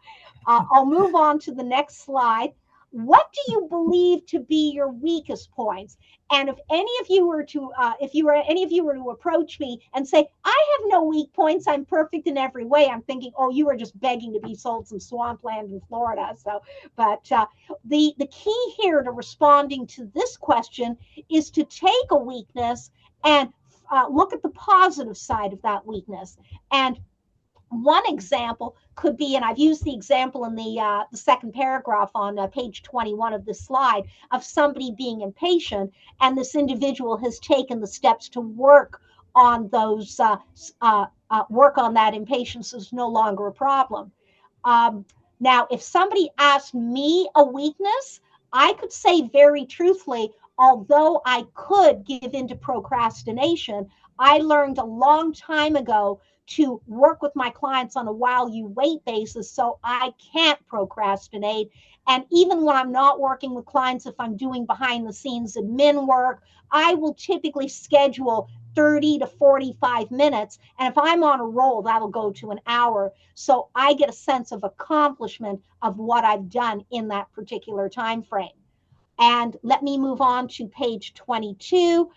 I'll move on to the next slide. What do you believe to be your weakest points? And if any of you were to, approach me and say, I have no weak points, I'm perfect in every way, I'm thinking, oh, you were just begging to be sold some swampland in Florida. So, but the key here to responding to this question is to take a weakness and look at the positive side of that weakness. And one example could be, and I've used the example in the second paragraph on page 21 of this slide, of somebody being impatient, and this individual has taken the steps to work on those, work on that impatience is no longer a problem. Now, if somebody asked me a weakness, I could say very truthfully, although I could give into procrastination, I learned a long time ago to work with my clients on a while you wait basis, so I can't procrastinate. And even when I'm not working with clients, if I'm doing behind the scenes admin work, I will typically schedule 30 to 45 minutes. And if I'm on a roll, that'll go to an hour. So I get a sense of accomplishment of what I've done in that particular time frame. And let me move on to page 22.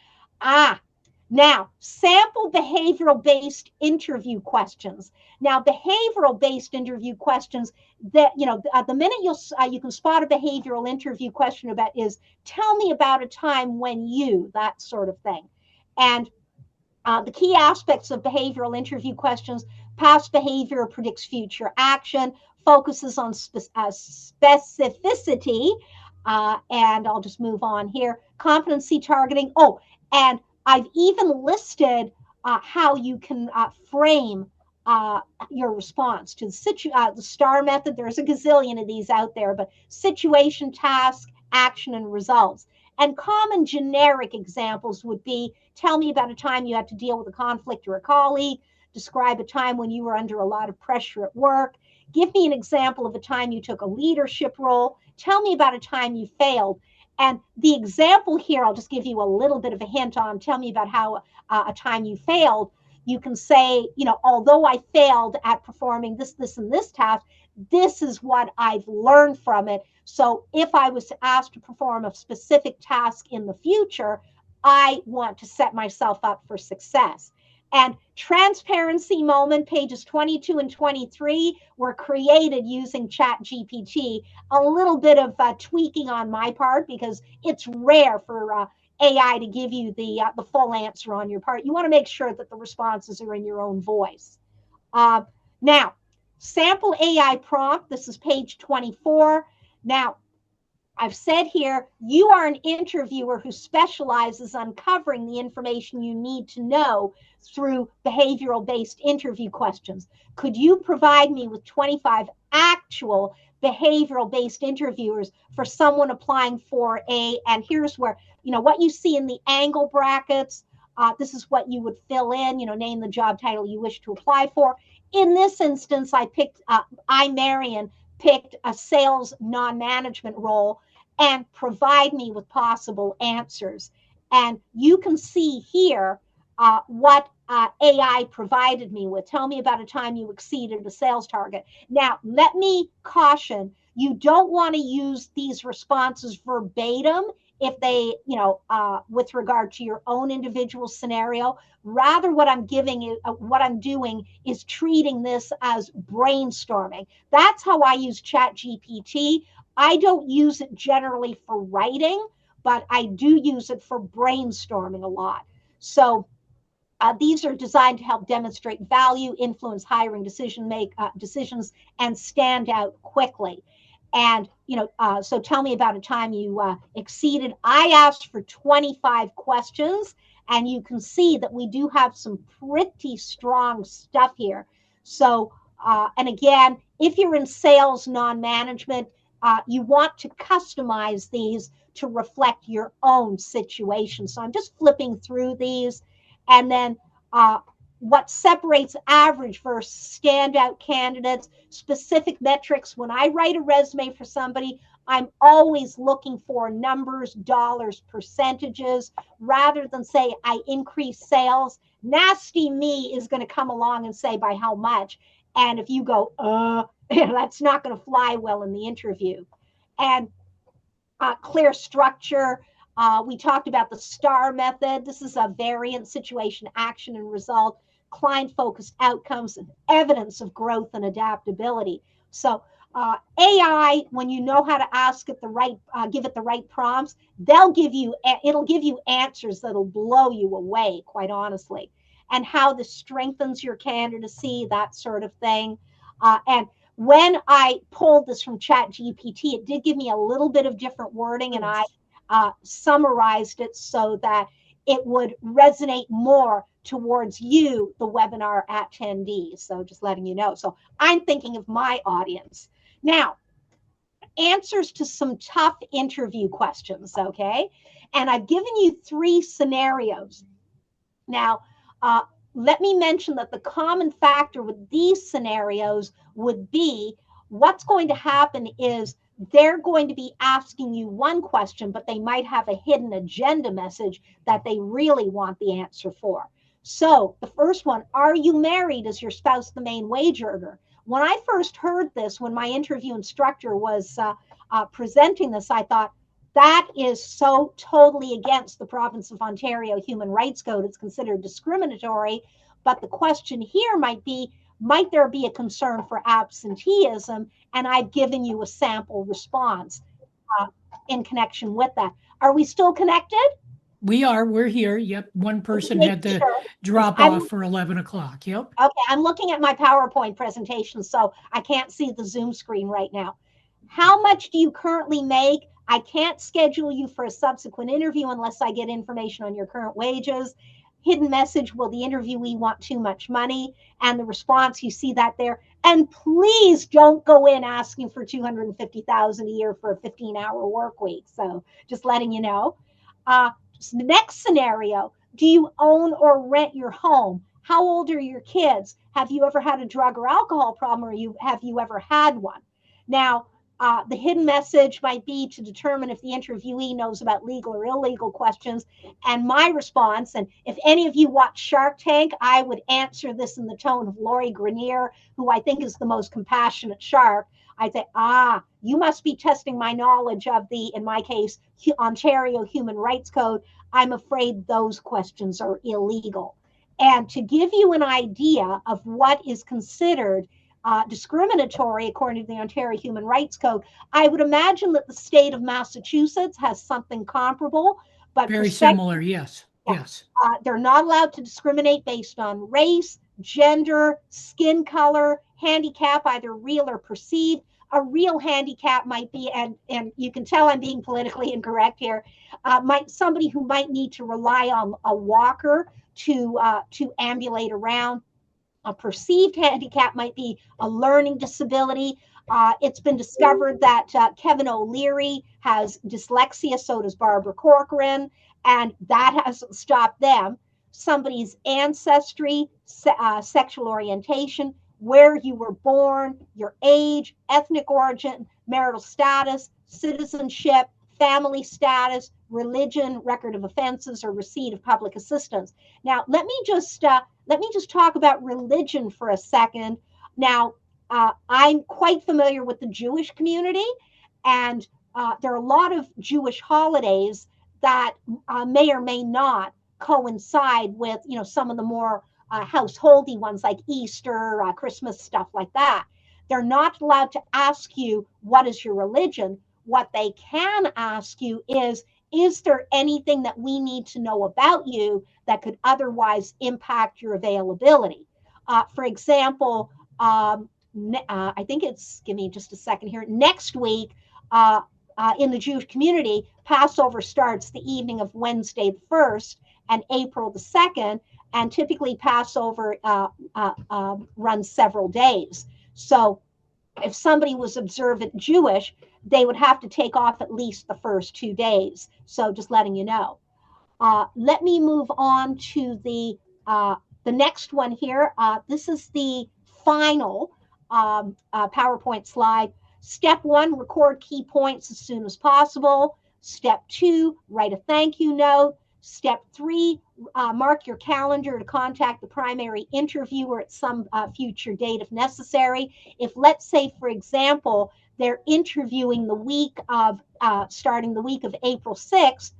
Now, sample behavioral-based interview questions. Now, behavioral-based interview questions, that the minute you can spot a behavioral interview question about is, tell me about a time when you, that sort of thing. And the key aspects of behavioral interview questions: past behavior predicts future action, focuses on specificity, and I'll just move on here. Competency targeting. Oh, and I've even listed how you can frame your response to the STAR method. There's a gazillion of these out there, but situation, task, action, and results. And common generic examples would be, tell me about a time you had to deal with a conflict or a colleague. Describe a time when you were under a lot of pressure at work. Give me an example of a time you took a leadership role. Tell me about a time you failed. And the example here, I'll just give you a little bit of a hint on, tell me about how a time you failed. You can say, although I failed at performing this, and this task, this is what I've learned from it. So if I was asked to perform a specific task in the future, I want to set myself up for success. And transparency moment, pages 22 and 23 were created using ChatGPT. A little bit of tweaking on my part because it's rare for AI to give you the full answer on your part. You want to make sure that the responses are in your own voice. Now, sample AI prompt. This is page 24. Now, I've said here, you are an interviewer who specializes uncovering the information you need to know through behavioral-based interview questions. Could you provide me with 25 actual behavioral-based interviewers for someone applying for and here's where, what you see in the angle brackets, this is what you would fill in, name the job title you wish to apply for. In this instance, Marian, picked a sales non-management role and provide me with possible answers. And you can see here what AI provided me with. Tell me about a time you exceeded a sales target. Now, let me caution, you don't want to use these responses verbatim if they, with regard to your own individual scenario. Rather, what I'm doing is treating this as brainstorming. That's how I use ChatGPT. I don't use it generally for writing, but I do use it for brainstorming a lot. So these are designed to help demonstrate value, influence hiring decisions, and stand out quickly. And, so tell me about a time you exceeded. I asked for 25 questions, and you can see that we do have some pretty strong stuff here. So, and again, if you're in sales non-management, you want to customize these to reflect your own situation. So I'm just flipping through these. And then what separates average versus standout candidates, specific metrics. When I write a resume for somebody, I'm always looking for numbers, dollars, percentages, rather than say I increase sales. Nasty me is going to come along and say by how much. And if you go, that's not going to fly well in the interview. And clear structure. We talked about the STAR method. This is a variant, situation, action, and result, client-focused outcomes, and evidence of growth and adaptability. So AI, when you know how to ask it give it the right prompts, it'll give you answers that'll blow you away, quite honestly. And how this strengthens your candidacy, that sort of thing. And when I pulled this from ChatGPT, it did give me a little bit of different wording, and I summarized it so that it would resonate more towards you, the webinar attendees. So just letting you know. So I'm thinking of my audience. Now, answers to some tough interview questions, okay? And I've given you 3 scenarios. Now, let me mention that the common factor with these scenarios would be what's going to happen is they're going to be asking you one question, but they might have a hidden agenda message that they really want the answer for. So the first one, are you married? Is your spouse the main wage earner? When I first heard this, when my interview instructor was presenting this, I thought, that is so totally against the province of Ontario Human Rights Code. It's considered discriminatory. But the question here might be, might there be a concern for absenteeism? And I've given you a sample response in connection with that. Are we still connected? We're here. Yep. One person had to drop off for 11 o'clock. Yep. Okay. I'm looking at my PowerPoint presentation, so I can't see the Zoom screen right now. How much do you currently make? I can't schedule you for a subsequent interview unless I get information on your current wages. Hidden message, will the interviewee want too much money? And the response, you see that there. And please don't go in asking for $250,000 a year for a 15-hour work week. So just letting you know. Next scenario, do you own or rent your home? How old are your kids? Have you ever had a drug or alcohol problem, or have you ever had one? Now, the hidden message might be to determine if the interviewee knows about legal or illegal questions. And my response, and if any of you watch Shark Tank, I would answer this in the tone of Lori Grenier, who I think is the most compassionate shark. I'd say, you must be testing my knowledge of the, in my case, Ontario Human Rights Code. I'm afraid those questions are illegal. And to give you an idea of what is considered discriminatory according to the Ontario Human Rights Code, I would imagine that the state of Massachusetts has something comparable, but Very similar, yes. yeah, Yes. they're not allowed to discriminate based on race, gender, skin color, handicap, either real or perceived. A real handicap might be, and you can tell I'm being politically incorrect here, somebody who might need to rely on a walker to ambulate around. A perceived handicap might be a learning disability. It's been discovered that Kevin O'Leary has dyslexia, so does Barbara Corcoran, and that hasn't stopped them. Somebody's ancestry, sexual orientation, where you were born, your age, ethnic origin, marital status, citizenship, family status, religion, record of offenses, or receipt of public assistance. Now, let me just talk about religion for a second. Now, I'm quite familiar with the Jewish community, and there are a lot of Jewish holidays that may or may not coincide with, some of the more householdy ones like Easter, Christmas, stuff like that. They're not allowed to ask you, what is your religion? What they can ask you is there anything that we need to know about you that could otherwise impact your availability? For example, I think it's, give me just a second here, next week in the Jewish community, Passover starts the evening of Wednesday the 1st and April the 2nd, and typically Passover runs several days. So if somebody was observant Jewish, they would have to take off at least the first 2 days. So just letting you know. Let me move on to the next one here. This is the final PowerPoint slide. Step 1, record key points as soon as possible. Step 2, write a thank you note. Step 3, mark your calendar to contact the primary interviewer at some future date if necessary. If, let's say, for example, they're interviewing the week of, starting the week of April 6th,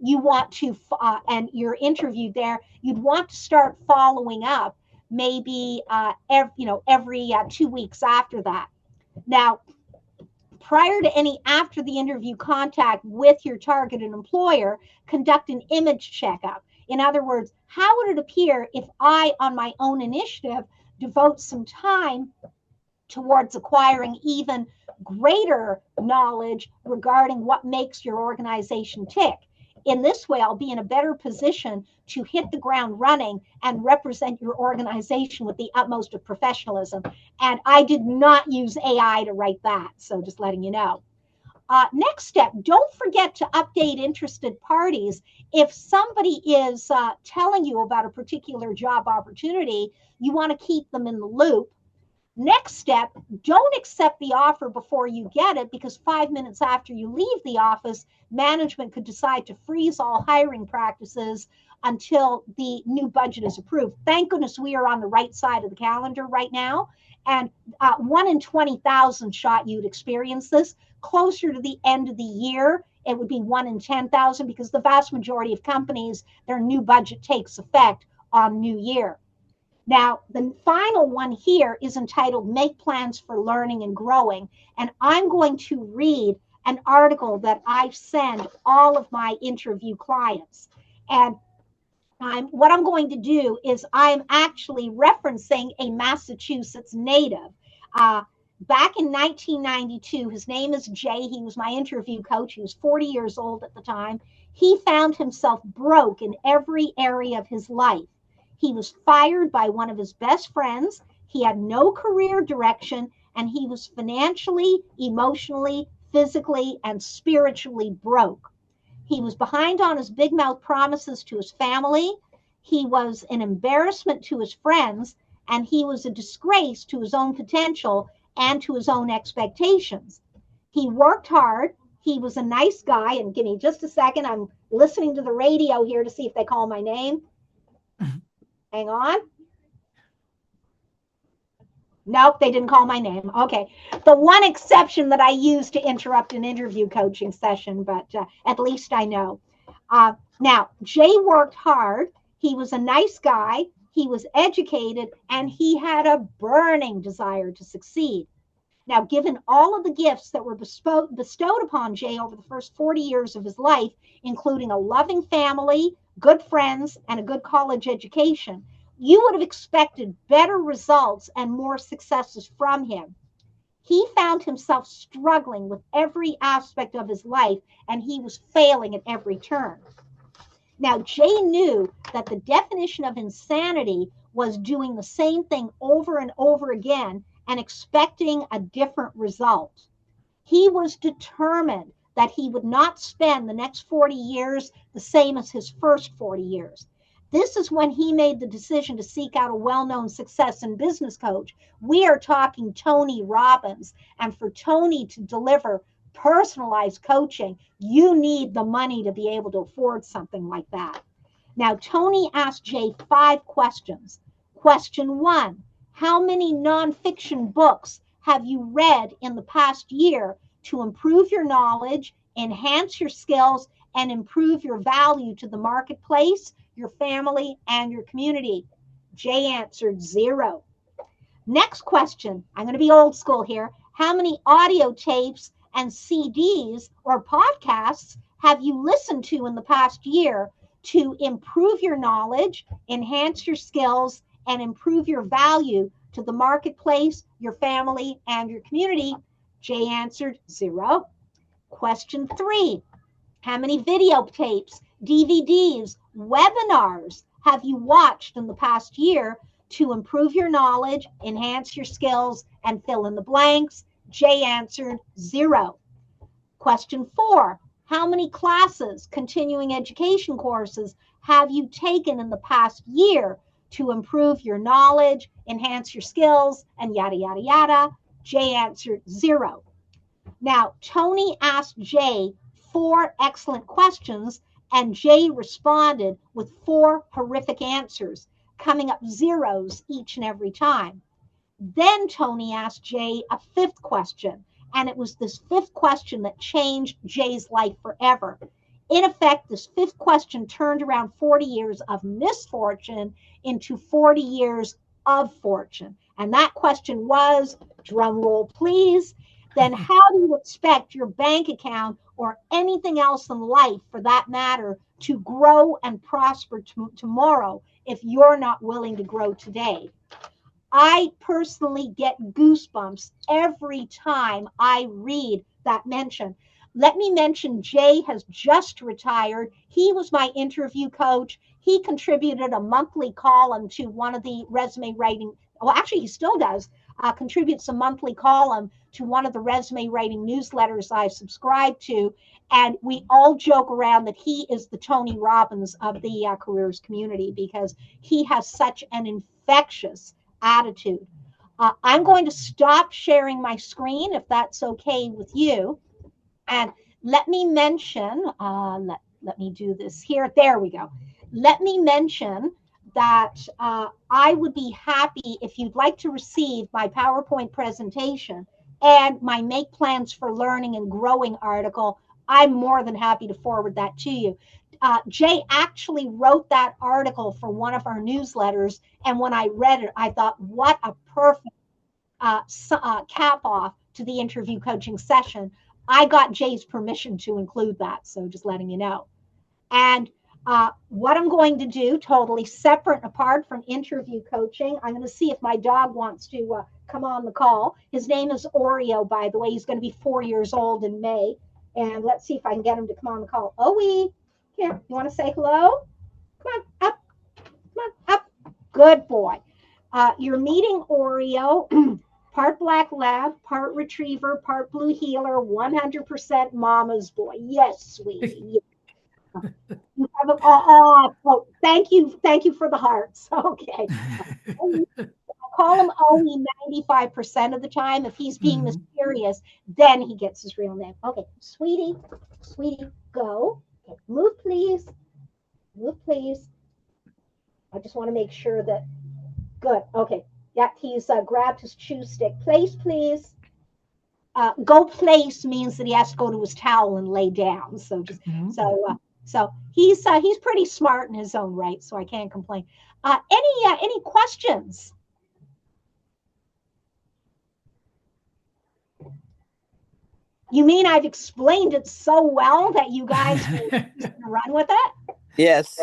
you want to, and you're interviewed there, you'd want to start following up maybe every 2 weeks after that. Now, prior to any after the interview contact with your targeted employer, conduct an image checkup. In other words, how would it appear if I, on my own initiative, devote some time towards acquiring even greater knowledge regarding what makes your organization tick? In this way, I'll be in a better position to hit the ground running and represent your organization with the utmost of professionalism. And I did not use AI to write that, so just letting you know. Next step, don't forget to update interested parties. If somebody is telling you about a particular job opportunity, you want to keep them in the loop. Next step, don't accept the offer before you get it, because 5 minutes after you leave the office, management could decide to freeze all hiring practices until the new budget is approved. Thank goodness we are on the right side of the calendar right now. And 1 in 20,000 shot you'd experience this. Closer to the end of the year, it would be 1 in 10,000, because the vast majority of companies, their new budget takes effect on New Year. Now, the final one here is entitled Make Plans for Learning and Growing. And I'm going to read an article that I send all of my interview clients. And what I'm going to do is I'm actually referencing a Massachusetts native. Back in 1992, his name is Jay. He was my interview coach. He was 40 years old at the time. He found himself broke in every area of his life. He was fired by one of his best friends. He had no career direction, and he was financially, emotionally, physically, and spiritually broke. He was behind on his big mouth promises to his family. He was an embarrassment to his friends, and he was a disgrace to his own potential and to his own expectations. He worked hard. He was a nice guy. And give me just a second. I'm listening to the radio here to see if they call my name. Hang on. Nope, they didn't call my name. Okay. The one exception that I use to interrupt an interview coaching session, but at least I know. Now, Jay worked hard. He was a nice guy, he was educated, and he had a burning desire to succeed. Now, given all of the gifts that were bestowed upon Jay over the first 40 years of his life, including a loving family, good friends, and a good college education, you would have expected better results and more successes from him. He found himself struggling with every aspect of his life, and he was failing at every turn. Now, Jay knew that the definition of insanity was doing the same thing over and over again and expecting a different result. He was determined that he would not spend the next 40 years the same as his first 40 years. This is when he made the decision to seek out a well-known success and business coach. We are talking Tony Robbins. And for Tony to deliver personalized coaching, you need the money to be able to afford something like that. Now, Tony asked Jay 5 questions. Question 1, how many nonfiction books have you read in the past year to improve your knowledge, enhance your skills, and improve your value to the marketplace, your family, and your community? Jay answered 0. Next question, I'm going to be old school here. How many audio tapes and CDs or podcasts have you listened to in the past year to improve your knowledge, enhance your skills, and improve your value to the marketplace, your family, and your community? Jay answered 0. Question 3, how many videotapes, DVDs, webinars have you watched in the past year to improve your knowledge, enhance your skills, and fill in the blanks? Jay answered 0. Question 4, how many classes, continuing education courses, have you taken in the past year to improve your knowledge, enhance your skills, and yada, yada, yada? Jay answered 0. Now, Tony asked Jay 4 excellent questions, and Jay responded with 4 horrific answers, coming up zeros each and every time. Then Tony asked Jay a 5th question, and it was this 5th question that changed Jay's life forever. In effect, this 5th question turned around 40 years of misfortune into 40 years of fortune. And that question was, drum roll please, then how do you expect your bank account or anything else in life for that matter to grow and prosper tomorrow if you're not willing to grow today? I personally get goosebumps every time I read that mention. Let me mention, Jay has just retired. He was my interview coach. He contributed a monthly column to one of the resume writing, well, actually, he still does, contributes a monthly column to one of the resume writing newsletters I subscribe to. And we all joke around that he is the Tony Robbins of the careers community because he has such an infectious attitude. I'm going to stop sharing my screen if that's okay with you. And let me mention, let me do this here. There we go. Let me mention that I would be happy if you'd like to receive my PowerPoint presentation and my Make Plans for Learning and Growing article. I'm more than happy to forward that to you. Jay actually wrote that article for one of our newsletters, and when I read it, I thought, what a perfect cap off to the interview coaching session. I got Jay's permission to include that, so just letting you know. And what I'm going to do, totally separate and apart from interview coaching, I'm going to see if my dog wants to come on the call. His name is Oreo, by the way. He's going to be 4 years old in May. And let's see if I can get him to come on the call. Owie, here, you want to say hello? Come on, up. Come on, up. Good boy. You're meeting Oreo, part black lab, part retriever, part blue heeler, 100% mama's boy. Yes, sweetie. You have oh, thank you for the hearts. Okay. Call him only 95% of the time. If he's being mysterious, then he gets his real name. Okay, sweetie, go. Okay, move, please. Move, please. I just want to make sure that, good. Okay, yeah, he's grabbed his chew stick. Place, please. Go place means that he has to go to his towel and lay down. So just So he's pretty smart in his own right, so I can't complain. Any questions? You mean I've explained it so well that you guys will run with it? Yes.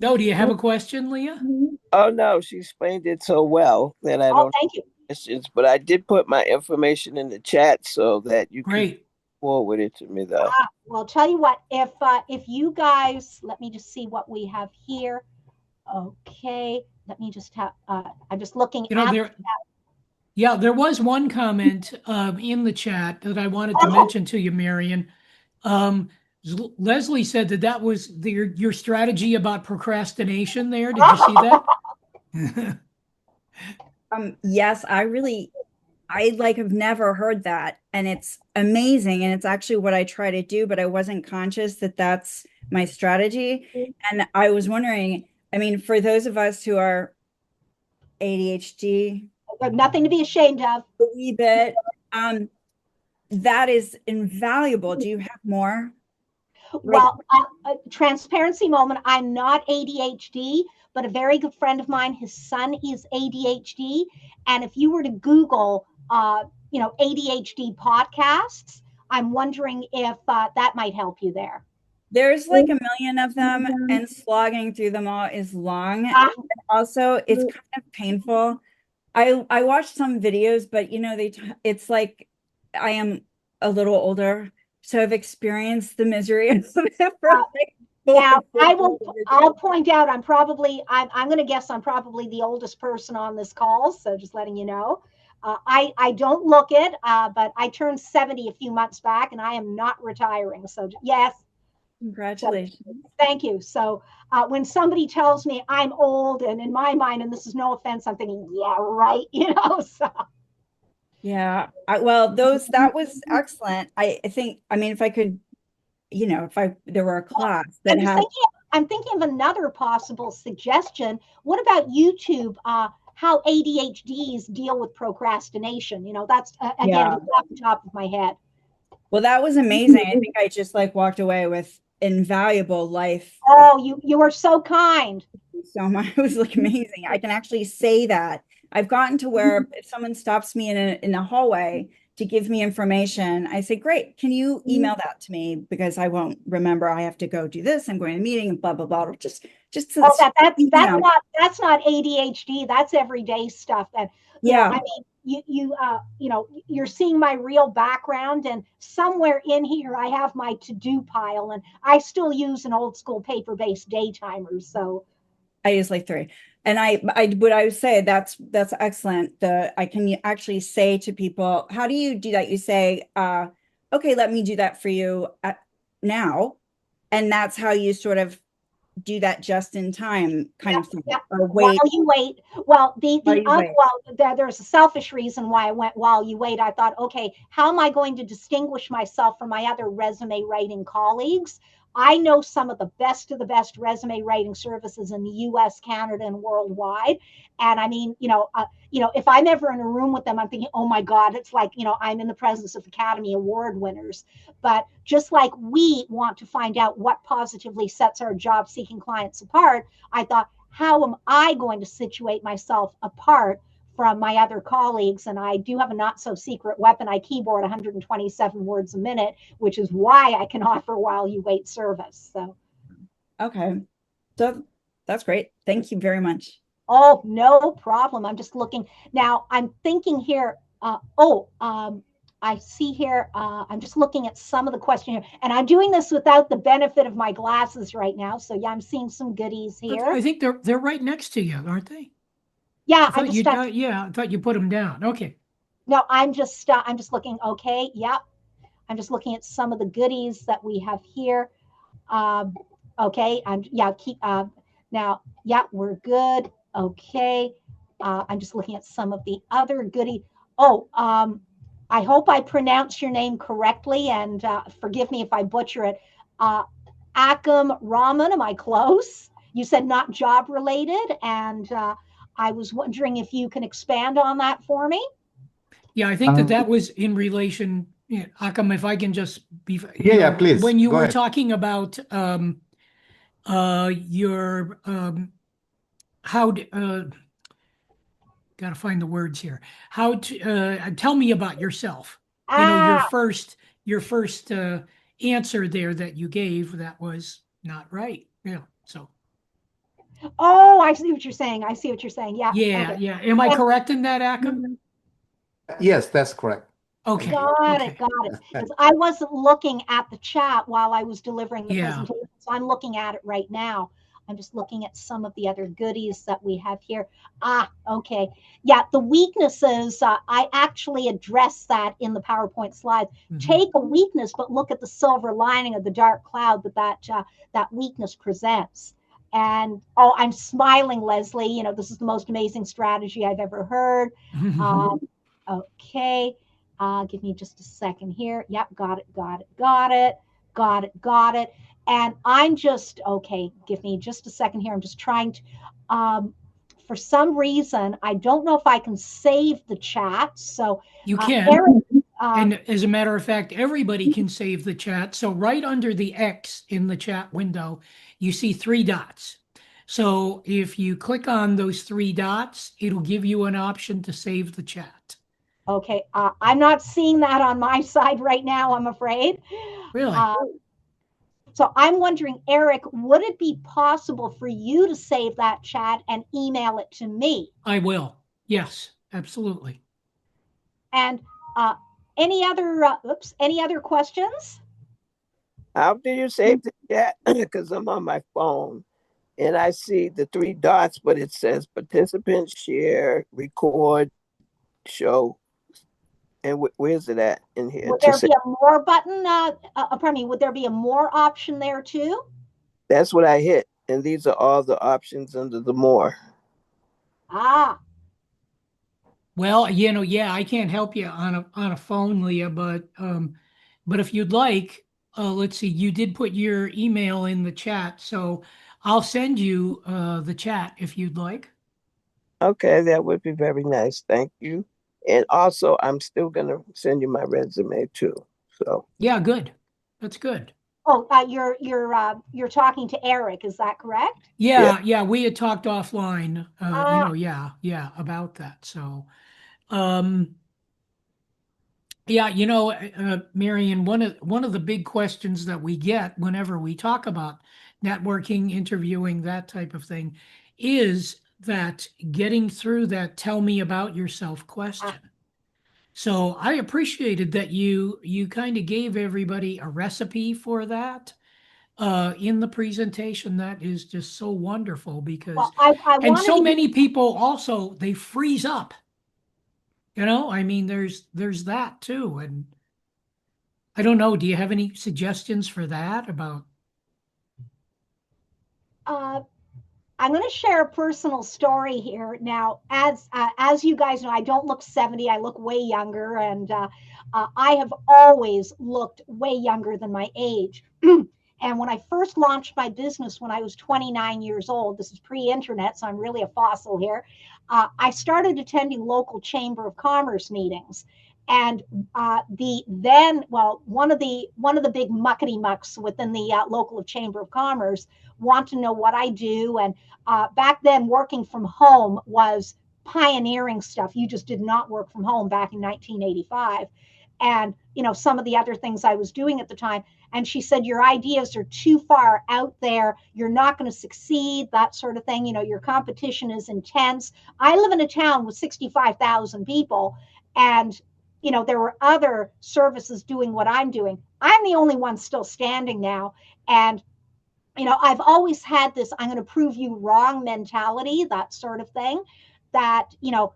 No, do you have a question, Leah? Oh no, she explained it so well that I Oh, don't thank you. have questions, but I did put my information in the chat so that you can Great. forward it to me though. Well, tell you what, if you guys, let me just see what we have here. Okay, let me just have. I'm just looking You know, at. there was one comment in the chat that I wanted to mention to you, Marian. Leslie said that was your strategy about procrastination there. Did you see that? Yes, I like have never heard that, and it's amazing, and it's actually what I try to do, but I wasn't conscious that that's my strategy. And I was wondering, I mean, for those of us who are ADHD, Nothing to be ashamed of. a wee bit, that is invaluable. Do you have more? Well, transparency moment. I'm not ADHD, but a very good friend of mine, his son is ADHD. And if you were to Google, ADHD podcasts, I'm wondering if that might help you there. There's like a million of them, and slogging through them all is long. And also, it's kind of painful. I watched some videos, but it's like I am a little older, so I've experienced the misery of it for like now I'll point out I'm going to guess I'm probably the oldest person on this call, so just letting you know. I don't look it, but I turned 70 a few months back, and I am not retiring. So yes. Congratulations. So, thank you. So when somebody tells me I'm old, and in my mind, and this is no offense, I'm thinking, yeah, right, So. Yeah. That was excellent. I think, I mean, if I could, there were a class that I'm thinking of another possible suggestion. What about YouTube? How ADHDs deal with procrastination? That's again off the top of my head. Well, that was amazing. I think I just like walked away with invaluable life. Oh, you are so kind. So much. It was like amazing. I can actually say that. I've gotten to where if someone stops me in a hallway to give me information, I say, "Great, can you email that to me? Because I won't remember. I have to go do this. I'm going to a meeting and blah blah blah." Just that's not ADHD. That's everyday stuff. And I mean, you're seeing my real background, and somewhere in here I have my to-do pile, and I still use an old school paper-based day timer. So I use like 3. And I would say that's excellent. I can actually say to people, how do you do that? You say, okay, let me do that for you now. And that's how you sort of do that just in time kind of thing. Or wait. While you wait. Well, there's a selfish reason why I went while you wait. I thought, okay, how am I going to distinguish myself from my other resume writing colleagues? I know some of the best resume writing services in the US, Canada, and worldwide. And I mean, if I'm ever in a room with them, I'm thinking, oh my God, it's like, I'm in the presence of Academy Award winners. But just like we want to find out what positively sets our job seeking clients apart, I thought, how am I going to situate myself apart from my other colleagues? And I do have a not so secret weapon. I keyboard 127 words a minute, which is why I can offer while you wait service. So, okay. So that's great. Thank you very much. Oh, no problem. I'm just looking now. I'm thinking here. I see here. I'm just looking at some of the questions here, and I'm doing this without the benefit of my glasses right now. So yeah, I'm seeing some goodies here. I think they're right next to you, aren't they? Yeah, I thought you put them down. Okay. No, I'm just looking. Okay, yep. I'm just looking at some of the goodies that we have here. Okay, now. Yeah, we're good. Okay, I'm just looking at some of the other goodies. I hope I pronounce your name correctly, and forgive me if I butcher it. Akam Raman, am I close? You said not job related, and I was wondering if you can expand on that for me. Yeah, I think that was in relation Yeah, Akam, if I can just be, Yeah, please. when you Go were ahead. talking about your how got to find the words here. How to tell me about yourself. Ah, Your first answer there that you gave that was not right. Yeah. So oh, I see what you're saying. I see what you're saying. Yeah. yeah, Okay. yeah. Am I And correct in that, Akam? Yes, that's correct. Thank Okay. you. got it, Okay. got it. Because I wasn't looking at the chat while I was delivering the Yeah. presentation, so I'm looking at it right now. I'm just looking at some of the other goodies that we have here. Ah, okay. Yeah, the weaknesses, I actually addressed that in the PowerPoint slides. Mhm. Take a weakness, but look at the silver lining of the dark cloud that weakness presents. And oh, I'm smiling, Leslie. You know, this is the most amazing strategy I've ever heard. Okay. Give me just a second here. Yep, got it, got it, got it, got it, got it. And I'm just, okay, give me just a second here. I'm just trying to, for some reason, I don't know if I can save the chat. So, You can. Eric, And as a matter of fact, everybody can save the chat. So right under the X in the chat window, you see three dots. So if you click on those three dots, it'll give you an option to save the chat. okay, I'm not seeing that on my side right now, I'm afraid. Really? So I'm wondering, Eric, would it be possible for you to save that chat and email it to me? I will. Yes, absolutely. And any other questions? How do you save the chat? Because I'm on my phone and I see the three dots, but it says participants, share, record, show. And where's it at in here? Would there be a more button? Pardon me, would there be a more option there too? That's what I hit. And these are all the options under the more. Ah, Well, yeah, I can't help you on a phone, Leah, but if you'd like, let's see, you did put your email in the chat, so I'll send you the chat if you'd like. Okay, that would be very nice. Thank you. And also, I'm still going to send you my resume too. So, Yeah, good. That's good. oh, you're talking to Eric, is that correct? Yeah, we had talked offline, Ah, yeah, about that. So, yeah, Marian, one of the big questions that we get whenever we talk about networking, interviewing, that type of thing, is that getting through that "tell me about yourself" question. So I appreciated that you kind of gave everybody a recipe for that in the presentation. That is just so wonderful because, well, I and wanted so to many people also they freeze up. I mean, there's that too, and I don't know. Do you have any suggestions for that about? uh, I'm going to share a personal story here. Now, as you guys know, I don't look 70. I look way younger, and I have always looked way younger than my age. And when I first launched my business when I was 29 years old, this is pre-internet, so I'm really a fossil here. I started attending local chamber of commerce meetings, and one of the big muckety mucks within the local chamber of commerce want to know what I do. And back then, working from home was pioneering stuff. You just did not work from home back in 1985. And, some of the other things I was doing at the time. And she said, your ideas are too far out there. You're not going to succeed, that sort of thing. Your competition is intense. I live in a town with 65,000 people. And, there were other services doing what I'm doing. I'm the only one still standing now. And I've always had this I'm going to prove you wrong mentality, that sort of thing, that,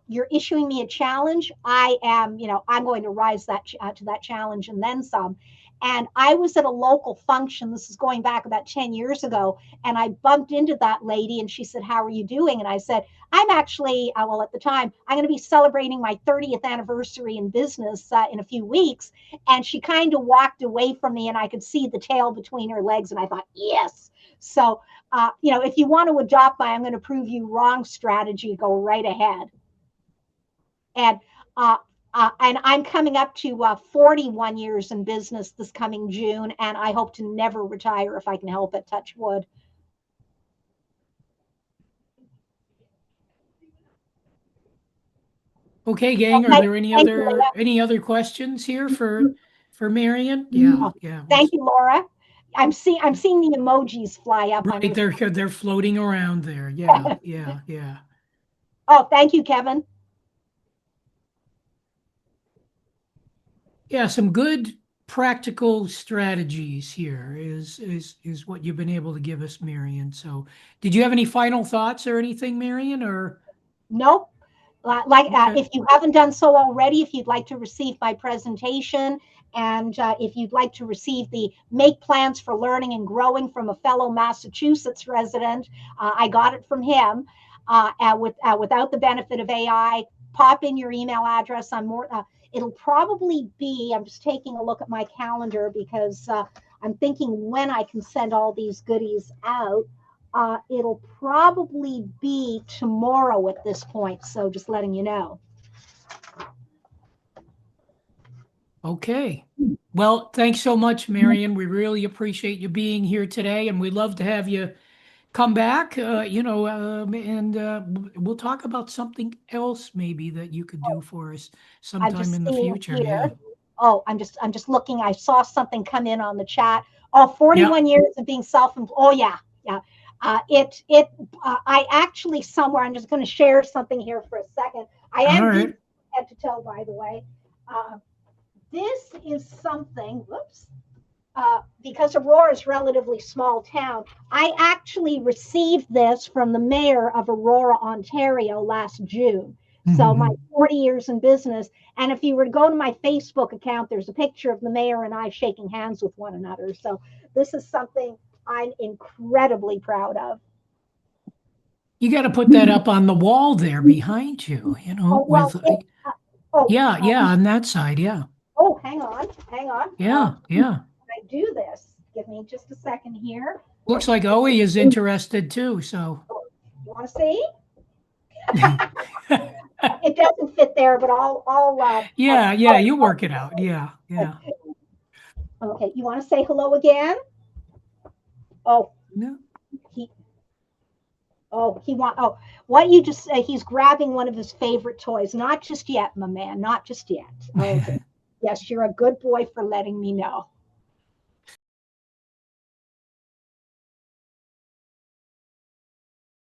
you're issuing me a challenge. I am, I'm going to rise to that challenge and then some. And I was at a local function. This is going back about 10 years ago. And I bumped into that lady and she said, how are you doing? And I said, I'm actually, well, at the time, I'm going to be celebrating my 30th anniversary in business in a few weeks. And she kind of walked away from me and I could see the tail between her legs. And I thought, yes. So, if you want to adopt my I'm going to prove you wrong strategy, go right ahead. And And I'm coming up to 41 years in business this coming June, and I hope to never retire if I can help it, touch wood. Okay, gang, are Thank- there thank you, Laura. any other questions here for Marian? Yeah, yeah. Thank you, Laura. I'm seeing the emojis fly up. Right, they're floating around there. Yeah, yeah, yeah. Oh, thank you, Kevin. Yeah, some good practical strategies here is what you've been able to give us, Marian. So, did you have any final thoughts or anything, Marian? Or Nope. Okay. If you haven't done so already, if you'd like to receive my presentation, and if you'd like to receive the Make Plans for Learning and Growing from a fellow Massachusetts resident, I got it from him without the benefit of AI. Pop in your email address. It'll probably be, I'm just taking a look at my calendar because I'm thinking when I can send all these goodies out. It'll probably be tomorrow at this point. So just letting you know. Okay. Well, thanks so much, Marian. We really appreciate you being here today, and we'd love to have you come back, and we'll talk about something else maybe that you could do for us sometime in the future. Here. Yeah. Oh, I'm just looking. I saw something come in on the chat. Oh, 41 years of being self-employed. Oh, yeah. Yeah. I actually somewhere, I'm just going to share something here for a second. I am right. head to toe, by the way. This is something, whoops, because Aurora is a relatively small town. I actually received this from the mayor of Aurora, Ontario last June. So my 40 years in business. And if you were to go to my Facebook account, there's a picture of the mayor and I shaking hands with one another. So this is something I'm incredibly proud of. You got to put that up on the wall there behind you, yeah, on that side, yeah. Oh, hang on. Yeah, yeah. I do this. Give me just a second here. Looks like Owe is interested too, so. You want to see? It doesn't fit there, but I'll yeah, you work it out. Yeah. Okay, you want to say hello again? Oh. No. What you just say, he's grabbing one of his favorite toys. Not just yet, my man, not just yet. Okay. Yes, you're a good boy for letting me know.